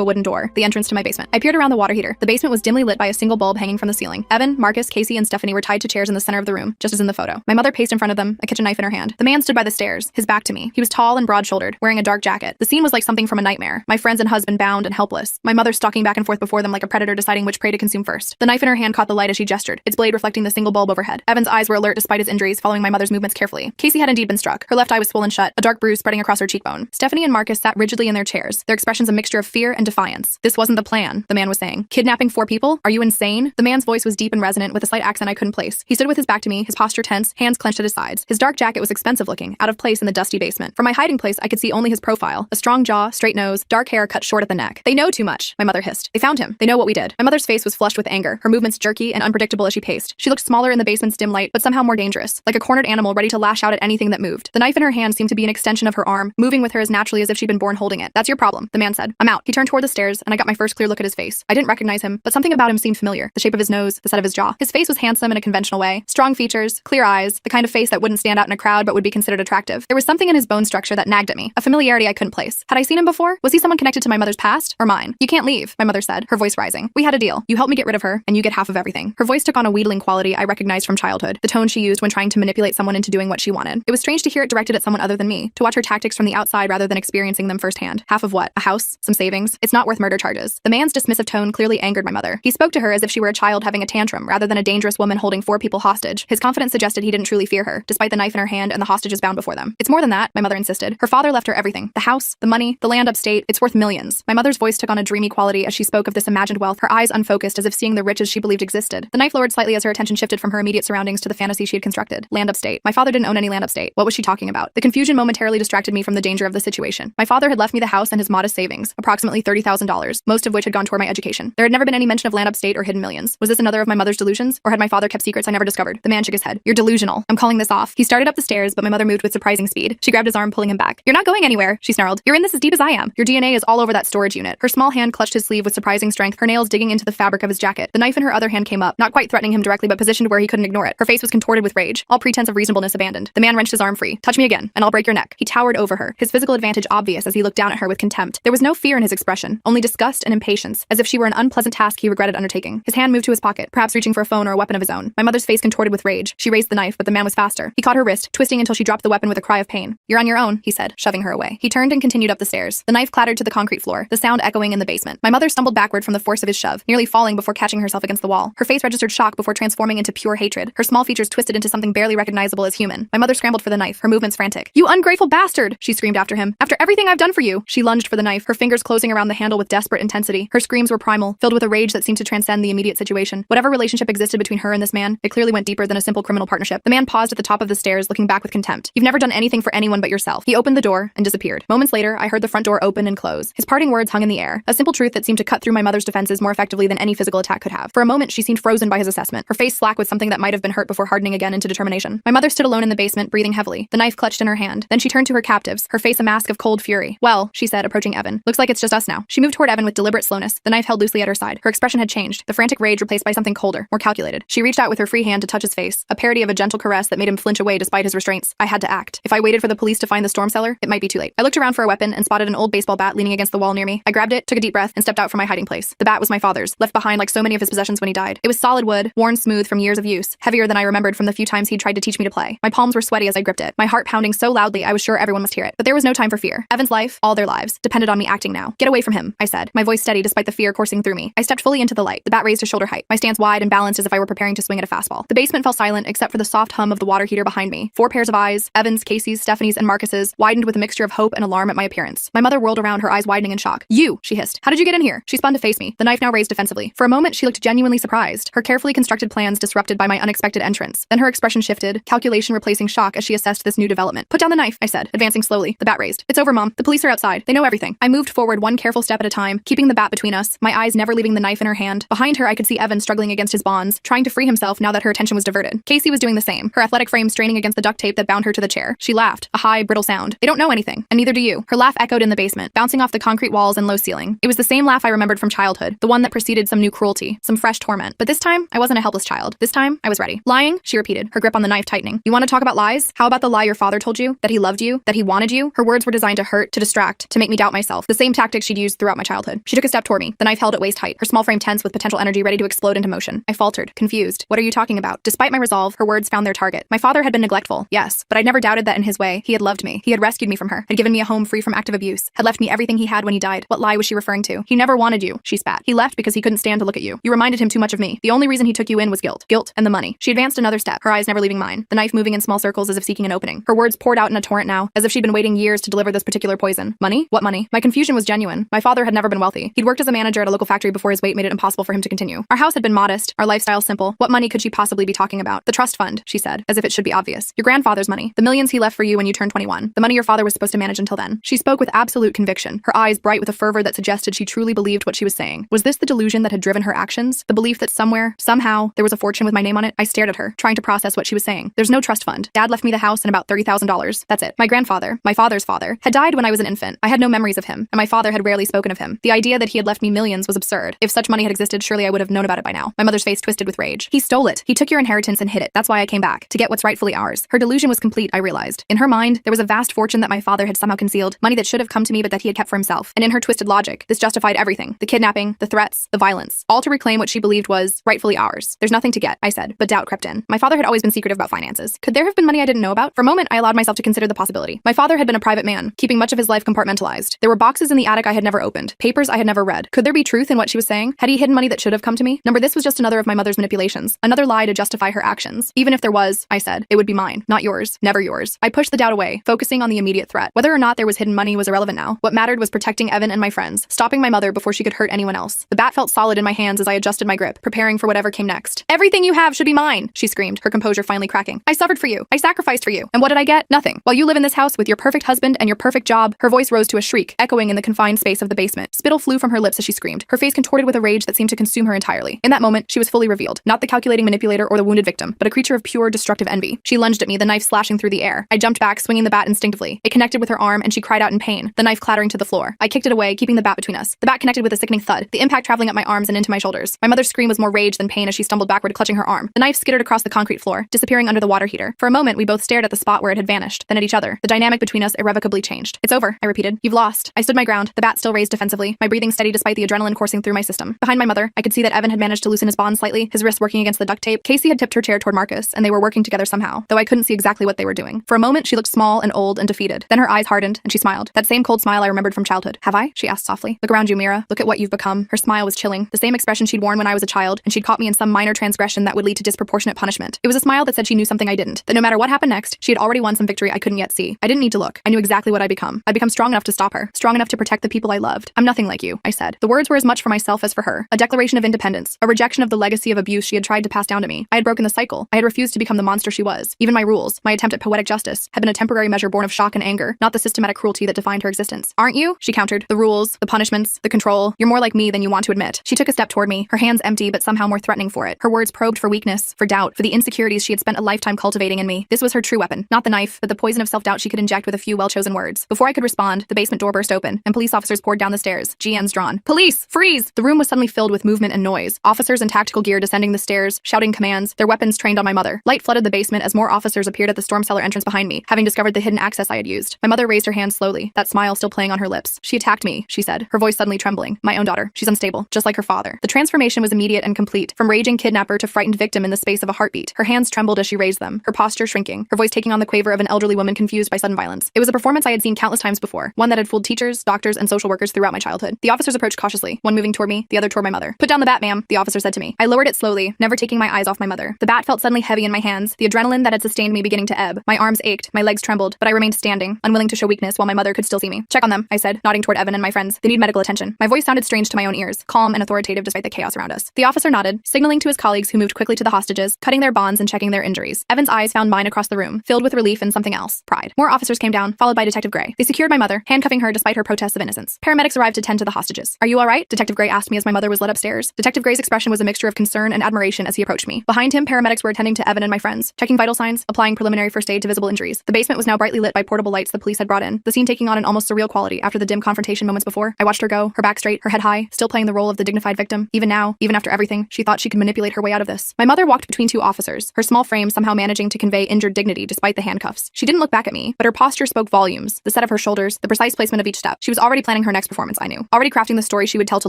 a wooden door, the entrance to my basement. I peered around the water heater. The basement was dimly lit by a single bulb hanging from the ceiling. Evan, Marcus, Casey, and Stephanie were tied to chairs in the center of the room, just as in the photo. My mother paced in front of them, a kitchen knife in her hand. The man stood by the stairs, his back to me. He was tall and broad-shouldered, wearing a dark jacket. The scene was like something from a nightmare. My friends and husband bound and helpless. My mother stalking back and forth before them like a predator deciding which prey to consume first. The knife in her hand caught the light as she gestured, its blade reflecting the single bulb overhead. Evan's eyes were alert despite his injuries, following my mother's movements carefully. Casey had indeed been struck. Her left eye was swollen shut, a dark bruise spreading across her cheekbone. Stephanie and Marcus sat rigidly in their chairs, their expressions a mixture of fear and defiance. This wasn't the plan, the man was saying. Kidnapping 4 people? Are you insane? The man's voice was deep and resonant with a slight accent I couldn't place. He stood with his back to me, his posture tense, hands clenched at his sides. His dark jacket was expensive looking, out of place in the dusty basement. From my hiding place, I could see only his profile, a strong jaw, straight nose, dark hair cut short at the neck. They know too much, my mother hissed. They found him. They know what we did. My mother's face was flushed with anger, her movements jerky and unpredictable as she paced. She looked smaller in the basement's dim light, but somehow more dangerous, like a cornered animal ready to lash out at anything that moved. The knife in her hand seemed to be an extension of her arm, moving with her as naturally as if she'd been born holding it. That's your problem, the man said. I'm out. He turned toward the stairs, and I got my first clear look at his face. I didn't recognize him, but something about him seemed familiar. The shape of his nose, the set of his jaw. His face was handsome in a conventional way. Strong features, clear eyes, the kind of face that wouldn't stand out in a crowd but would be considered attractive. There was something in his bone structure that nagged at me, a familiarity I couldn't place. Had I seen him before? Was he someone connected to my mother's past or mine? You can't leave, my mother said, her voice rising. We had a deal. You help me get rid of her, and you get half of everything. Her voice took on a wheedling quality I recognized from childhood, the tone she used when trying to manipulate someone into doing what she wanted. It was strange to hear it directed at someone other than me, to watch her tactics from the outside rather than experiencing them firsthand. Half of what? A house? Some savings? It's not worth murder charges. The man's dismissive tone clearly angered my mother. He spoke to her as if she were a child having a tantrum rather than a dangerous woman holding 4 people hostage. His confidence suggested he didn't truly fear her, despite the knife in her hand and the hostages bound before them. It's more than that, my mother insisted. Her father left her everything. The house, the money, the land upstate. It's worth millions. My mother's voice took on a dreamy quality as she spoke of this imagined wealth, her eyes unfocused as if seeing the riches she believed existed. The knife lowered slightly as her attention shifted from her immediate surroundings to the fantasy she had constructed. Land upstate. My father didn't own any land upstate. What was she talking about? The confusion momentarily distracted me from the danger of the situation. My father had left me the house and his modest savings, approximately $30,000, most of which had gone toward my education. There had never been any mention of land upstate or hidden millions. Was this another of my mother's delusions, or had my father kept secrets I never discovered? The man shook his head. You're delusional. I'm calling this off. He started up the stairs, but my mother moved with surprising speed. She grabbed his arm, pulling him back. You're not going anywhere, she snarled. You're in this as deep as I am. Your DNA is all over that storage unit. Her small hand clutched his sleeve with surprising strength, her nails digging into the fabric of his jacket. The knife in her other hand came up, not quite threatening him directly, but positioned where he couldn't ignore it. Her face was contorted with rage, all pretense of reasonableness abandoned. The man wrenched his arm free. Touch me again, and I'll break your neck. He towered over her, his physical advantage obvious as he looked down at her with contempt. There was no fear in his expression, only disgust and impatience, as if she were an unpleasant task he regretted undertaking. His hand moved to his pocket, perhaps reaching for a phone or a weapon of his own. My mother's face contorted with rage. She raised the knife, but the man was faster. He caught her wrist, twisting until she dropped the weapon with a cry of pain. You're on your own, he said, shoving her away. He turned and continued up the stairs. The knife clattered to the concrete floor, the sound echoing in the basement. My mother stumbled backward from the force of his shove, nearly falling before catching herself against the wall. Her face registered shock before transforming into pure hatred. Her small features twisted into something barely recognizable as human. My mother scrambled for the knife, her movements frantic. You ungrateful bastard, she screamed after him. After everything I've done for you. She lunged for the knife, her fingers closing around the handle with desperate intensity. Her screams were primal, filled with a rage that seemed to transcend the immediate situation. Whatever relationship existed between her and this man, it clearly went deeper than a simple criminal partnership. The man paused at the top of the stairs, looking back with contempt. You've never done anything for anyone but yourself. He opened the door and disappeared. Moments later, I heard the front door open and close. His parting words hung in the air, a simple truth that seemed to cut through my mother's defenses more effectively than any physical attack could have. For a moment, she seemed frozen by his assessment, her face slack with something that might have been hurt before hardening again into determination. My mother stood alone in the basement, breathing heavily, the knife clutched in her hand. Then she turned to her captives, her face a mask of cold fury. Well, she said, approaching Evan. Looks like it's just us now. She moved toward Evan with deliberate slowness, the knife held loosely at her side. Her expression had changed, the frantic rage replaced by something colder, more calculated. She reached out with her free hand to touch his face, a parody of a gentle caress that made him flinch away despite his restraints. I had to act. If I waited for the police to find the storm cellar, it might be too late. I looked around for a weapon and spotted an old baseball bat leaning against the wall near me. I grabbed it, took a deep breath, and stepped out from my hiding place. The bat was my father's, left behind like so many of his possessions when he died. It was solid wood, worn smooth from years of use, heavier than I remembered from the few times he'd tried to teach me to play. My palms were sweaty as I gripped it, my heart pounding so loudly I was sure everyone must hear it. But there was no time for fear. Evan's life, all their lives, depended on me acting now. Get away from him, I said, my voice steady despite the fear coursing through me. I stepped fully into the light, the bat raised to shoulder height, my stance wide and balanced as if I were preparing to swing at a fastball. The basement fell silent except for the soft hum of the water heater behind me. 4 pairs of eyes, Evan's, Casey's, Stephanie's, and Marcus's, widened with a mixture of hope and alarm at my appearance. My mother whirled around, her eyes widening in shock. You, she hissed. How did you get in here? She spun to face me, the knife now raised defensively. For a moment, she looked genuinely surprised, her carefully constructed plans disrupted by my unexpected entrance. Then her expression shifted, calculation replacing shock as she assessed this new development. Put down the knife, I said, advancing slowly, the bat raised. It's over, Mom. The police are outside. They know everything. I moved forward one careful step at a time, keeping the bat between us, my eyes never leaving the knife in her hand. Behind her, I could see Evan struggling against his bonds, trying to free himself now that her attention was diverted. Casey was doing the same, her athletic frame straining against the duct tape that bound her to the chair. She laughed, a high, brittle sound. They don't know anything, and neither do you. Her laugh echoed in the basement, bouncing off the concrete walls and low ceiling. It was the same laugh I remembered from childhood, the one that preceded some new cruelty, some fresh torment. But this time, I wasn't a helpless child. This time, I was ready. Lying? She repeated, her grip on the knife tightening. You want to talk about lies? How about the lie your father told you? That he loved you? That he wanted you? Her words were designed to hurt, to distract, to make me doubt myself. The same tactics she'd used throughout my childhood. She took a step toward me, the knife held at waist height, her small frame tense with potential energy ready to explode into motion. I faltered, confused. What are you talking about? Despite my resolve, her words found their target. My father had been neglectful, yes, but I'd never doubted that in his way, he had loved me. He had rescued me from her, had given me a home free from active abuse, had left me everything he had when he died. What lie was she referring to? He never wanted you, she spat. He left because he couldn't stand to look at you. You reminded him too much of me. The only reason he took you in was guilt. Guilt and the money. She advanced another step, her eyes never leaving mine, the knife moving in small circles as if seeking an opening. Her words poured out in a torrent now, as if she'd been waiting years to deliver this particular poison. Money? What money? My confusion was genuine. My father had never been wealthy. He'd worked as a manager at a local factory before his weight made it impossible for him to continue. Our house had been modest, our lifestyle simple. What money could she possibly be talking about? The trust fund, she said, as if it should be obvious. Your grandfather's money. The millions he left for you when you turned 21. The money your father was supposed to manage until then. She spoke with absolute conviction, her eyes bright with a fervor that suggested she truly believed what she was saying. Was this the delusion that had driven her actions? The belief that somewhere, somehow, there was a fortune with my name on it? I stared at her, trying to process what she was saying. There's no trust fund. Dad left me the house and about $30,000. That's it. My grandfather, my father's father, had died when I was an infant. I had no memories of him, and my father had rarely spoken of him. The idea that he had left me millions was absurd. If such money had existed, surely I would have known about it by now. My mother's face twisted with rage. He stole it. He took your inheritance and hid it. That's why I came back, to get what's rightfully ours. Her delusion was complete, I realized. In her mind, there was a vast fortune that my father had somehow concealed, money that should have come to me but that he had kept for himself. And in her twisted logic, this justified everything. The kidnapping, the threats, the violence. All to reclaim what she believed was rightfully ours. There's nothing to get, I said, but doubt crept in. My father had always been secretive about finances. Could there have been money I didn't know about? For a moment, I allowed myself to consider the possibility. My father had been a private man, keeping much of his life compartmentalized. There were boxes in the attic I had never opened, papers I had never read. Could there be truth in what she was saying? Had he hidden money that should have come to me? This was just another of my mother's manipulations, another lie to justify her actions. Even if there was, I said, it would be mine, not yours, never yours. I pushed the doubt away, focusing on the immediate threat. Whether or not there was hidden money was irrelevant now. What mattered was protecting Evan and my friends, stopping my mother before she could hurt anyone else. The bat felt solid in my hands as I adjusted my grip, preparing for whatever came next. Everything you have should be mine, she screamed, her composure finally cracking. I suffered for you. I sacrificed for you. And what did I get? Nothing. While you live in this house with your perfect husband and your perfect job, her voice rose to a shriek, echoing in the confined space of the basement. Spittle flew from her lips as she screamed, her face contorted with a rage that seemed to consume her entirely. In that moment, she was fully revealed, not the calculating manipulator or the wounded victim, but a creature of pure destructive envy. She lunged at me, the knife slashing through the air. I jumped back, swinging the bat instinctively. It connected with her arm, and she cried out in pain, the knife clattering to the floor. I kicked it away, keeping the bat between us. The bat connected with a sickening thud, the impact traveling up my arms and into my shoulders. My mother's scream was more rage than pain as she stumbled backward, clutching her arm. The knife skittered across the concrete floor, disappearing under the water heater. For a moment, we both stared at the spot where it had vanished, then at each other. The dynamic between us irrevocably changed. It's over, I repeated. You've lost. I stood my ground, the bat still raised defensively, my breathing steady despite the adrenaline coursing through my system. Behind my mother, I could see that Evan had managed to loosen his bonds slightly, his wrists working against the duct tape. Casey had tipped her chair toward Marcus, and they were working together somehow, though I couldn't see exactly what they were doing. For a moment, she looked small and old and defeated. Then her eyes hardened, and she smiled. That same cold smile I remembered from childhood. Have I? She asked softly. Look around you, Mira. Look at what you've become. Her smile was chilling, the same expression she'd worn when I was a child, and she'd caught me in some minor transgression that would lead to disproportionate punishment. It was a smile that said she knew something I didn't, that no matter what happened next, she had already won some victory I couldn't yet see. I didn't need to look. I knew exactly what I'd become. I'd become strong enough to stop her, strong enough to protect the people I loved. I'm nothing like you, I said. The words were as much for myself as for her, a declaration of independence, a rejection of the legacy of abuse she had tried to pass down to me. I had broken the cycle. I had refused to become the monster she was. Even my rules, my attempt at poetic justice, had been a temporary measure born of shock and anger, not the systematic cruelty that defined her existence. Aren't you? She countered. The rules, the punishments, the control. You're more like me than you want to admit. She took a step toward me, her hands empty but somehow more threatening for it. Her words probed for weakness, for doubt, for the insecurities she had spent a lifetime cultivating in me. This was her true weapon, not the knife, but the poison of self-doubt she could inject with a few well-chosen words. Before I could respond, the basement door burst open, and police officers poured down the stairs, GNs drawn. Police! Freeze! The room was suddenly filled with movement and noise. Officers in tactical gear descending the stairs, shouting commands, their weapons trained on my mother. Light flooded the basement as more officers appeared at the storm cellar entrance behind me, having discovered the hidden access I had used. My mother raised her hand slowly, that smile still playing on her lips. She attacked me, she said, her voice suddenly trembling. My own daughter. She's unstable, just like her father. The transformation was immediate and complete, from raging kidnapper to frightened victim in the space of a heartbeat. Her hands trembled as she raised them, her posture shrinking, her voice taking on the quaver of an elderly woman confused by sudden violence. It was a performance I had seen countless times before, one that had fooled teachers, doctors, and social workers throughout my childhood. The officers approached cautiously, one moving toward me, the other toward my mother. Put down the bat, ma'am, the officer said to me. I lowered it slowly, never taking my eyes off my mother. The bat felt suddenly heavy in my hands, the adrenaline that had sustained me beginning to ebb. My arms ached, my legs trembled, but I remained standing, unwilling to show weakness while my mother could still see me. Check on them, I said, nodding toward Evan and my friends. They need medical attention. My voice sounded strange to my own ears, calm and authoritative despite the chaos around us. The officer nodded, signaling to his colleagues who moved quickly to the hostages, cutting their bonds and checking their injuries. Evan's eyes found mine across the room, filled with relief and something else, pride. More officers came down, followed by Detective Gray. They secured my mother, handcuffing her despite her protests of innocence. Paramedics arrived to tend to the hostages. Are you all right? Detective Gray asked me as my mother was led upstairs. Detective Gray's expression was a mixture of concern and admiration as he approached me. Behind him, paramedics were attending to Evan and my friends, checking vital signs, applying preliminary first aid to visible injuries. The basement was now brightly lit by portable lights the police had brought in, the scene taking on an almost surreal quality after the dim confrontation moments before. I watched her go, her back straight, her head high, still playing the role of the dignified victim. Even now, even after everything, she thought she could manipulate her way out of this. My mother walked between two officers, her small frame somehow managing to convey injured dignity despite the handcuffs. She didn't look back at me, but her posture spoke volumes. The set of her shoulders, the precise placement of each step. She was already planning her next performance, I knew. Already crafting the story she would tell to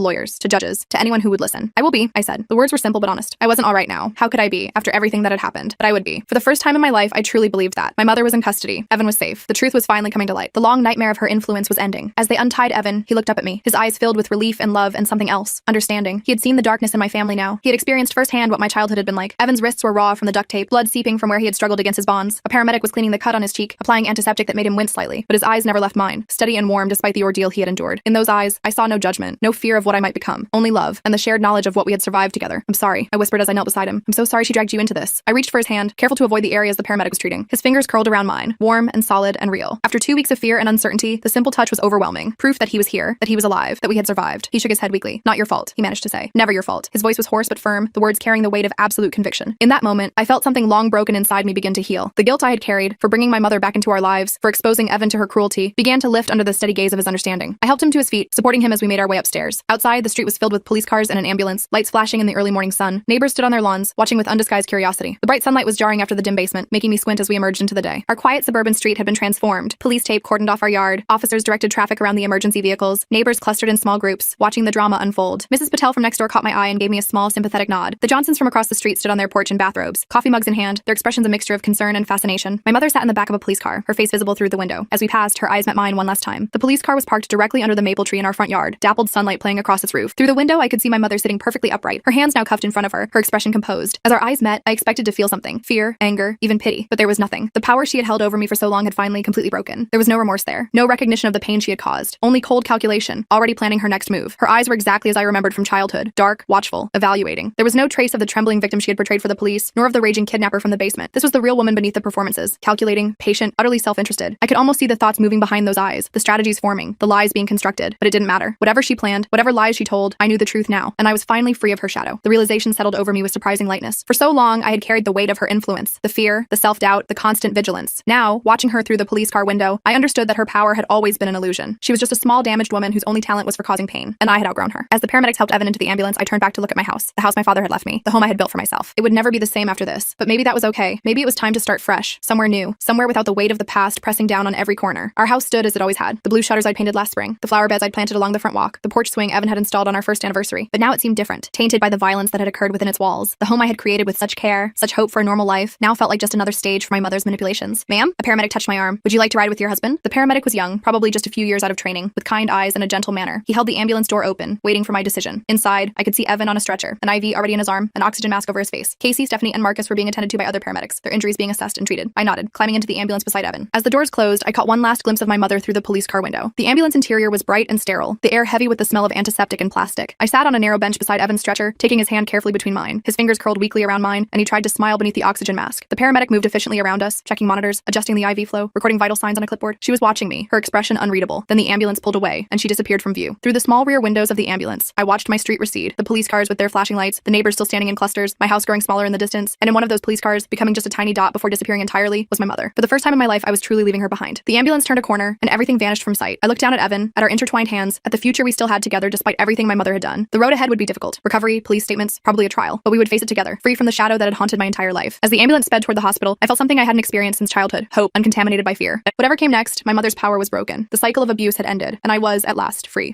lawyers, to judges, to anyone who would listen. I will be, I said. The words were simple but honest. I wasn't all right now. How could I be, after everything that had happened? But I would be. For the first time in my life, I truly believed that. My mother was in custody. Evan was safe. The truth was finally coming to light. The long nightmare of her influence was ending. As they untied Evan, he looked up at me, his eyes filled with relief and love and something else, understanding. He had seen the darkness in my family now. He had experienced firsthand what my childhood had been like. Evan's wrists were raw from the duct tape, blood seeping from where he had struggled against his bonds. A paramedic was cleaning the cut on his cheek, applying antiseptic that made him wince slightly, but his eyes never left mine, steady and warm despite the ordeal he had endured. In those eyes, I saw no judgment, no fear of what I might become, only love, and the shared knowledge of what we had survived together. I'm sorry, I whispered as I knelt beside him. I'm so sorry she dragged you into this. I reached for his hand, careful to avoid the areas the paramedic was treating. His fingers curled around mine, warm and solid and real. After 2 weeks of fear and uncertainty, the simple touch was overwhelming. Proof that he was here, that he was alive, that we had survived. He shook his head weakly. Not your fault, he managed to say. Never your fault. His voice was hoarse but firm, the words carrying the weight of absolute conviction. In that moment, I felt something long broken inside me begin to heal. The guilt I had carried, for bringing my mother back into our lives, for exposing Evan to her cruelty, began to lift under the steady gaze of his understanding. I helped him to his feet, supporting him as we made our way upstairs. Outside, the street was filled with police cars and an ambulance, lights flashing in the early morning sun. Neighbors stood on their lawns, watching with undisguised curiosity. The bright sunlight was jarring after the dim basement, making me squint as we emerged into the day. Our quiet suburban street had been transformed. Police tape cordoned off our yard, officers directed traffic around the emergency vehicles, neighbors clustered in small groups, watching the drama unfold. Mrs. Patel from next door caught my eye and gave me a small, sympathetic nod. The Johnsons from across the street stood on their porch in bathrobes, coffee mugs in hand, their expressions a mixture of concern and fascination. My mother sat in the back of a police car, her face visible through the window. As we passed, her eyes met mine one last time. The police car was parked directly under the maple tree in our front yard, dappled sunlight playing across its roof. Through the window, I could see my mother sitting perfectly upright, her hands now cuffed in front of her, her expression composed. As our eyes met, I expected to feel something. Fear, anger, even pity. But there was nothing. The power she had held over me for so long had finally completely broken. There was no remorse there. No recognition of the pain she had caused. Only cold calculation, already planning her next move. Her eyes were exactly as I remembered from childhood. Dark, watchful, evaluating. There was no trace of the trembling victim she had portrayed for the police, nor of the raging kidnapper from the basement. This was the real woman beneath the performances. Calculating, patient, utterly self-interested. I could almost see the thoughts moving behind those eyes, the strategies forming, the lies being constructed. But it didn't matter. Whatever she planned, whatever lies she told, I knew the truth now, and I was finally free of her shadow. The realization settled over me with surprising lightness. For so long, I had carried the weight of her influence, the fear, the self-doubt, the constant vigilance. Now, watching her through the police car window, I understood that her power had always been an illusion. She was just a small, damaged woman whose only talent was for causing pain, and I had outgrown her. As the paramedics helped Evan into the ambulance, I turned back to look at my house, the house my father had left me, the home I had built for myself. It would never be the same after this, but maybe that was okay. Maybe it was time to start fresh, somewhere new, somewhere without the weight of the past pressing down on every corner. Our house stood as it always had. The blue shutters I'd painted last spring, the flower beds I'd planted along the front walk, the porch swing Evan had installed on our first anniversary. But now it seemed different, tainted by the violence that had occurred within its walls. The home I had created with such care, such hope for a normal life, now felt like just another stage for my mother's manipulations. Ma'am? A paramedic touched my arm. Would you like to ride with your husband? The paramedic was young, probably just a few years out of training, with kind eyes and a gentle manner. He held the ambulance door open, waiting for my decision. Inside, I could see Evan on a stretcher, an IV already in his arm, an oxygen mask over his face. Casey, Stephanie, and Marcus were being attended to by other paramedics, their injuries being assessed and treated. I nodded, climbing into the ambulance beside Evan. As the doors closed, I caught one last glimpse of my mother through the police car window. The ambulance interior was bright and sterile, the air heavy with the smell of antiseptic and plastic. I sat on a narrow bench beside Evan's stretcher, taking his hand carefully between mine. His fingers curled weakly around mine, and he tried to smile beneath the oxygen mask. The paramedic moved efficiently around us, checking monitors, adjusting the IV flow, recording vital signs on a clipboard. She was watching me, her expression unreadable. Then the ambulance pulled away, and she disappeared from view. Through the small rear windows of the ambulance, I watched my street recede, the police cars with their flashing lights, the neighbors still standing in clusters, my house growing smaller in the distance, and in one of those police cars, becoming just a tiny dot before disappearing entirely, was my mother. For the first time in my life, I was truly leaving her behind. The ambulance turned a corner, and everything vanished from sight. I looked down at Evan, at our intertwined hands, at the future we still had together despite everything my mother had done. The road ahead would be difficult. Recovery, police statements, probably a trial, but we would face it together, free from the shadow that had haunted my entire life. As the ambulance sped toward the hospital, I felt something I hadn't experienced since childhood, hope, uncontaminated by fear. Whatever came next, my mother's power was broken. The cycle of abuse had ended, and I was, at last, free.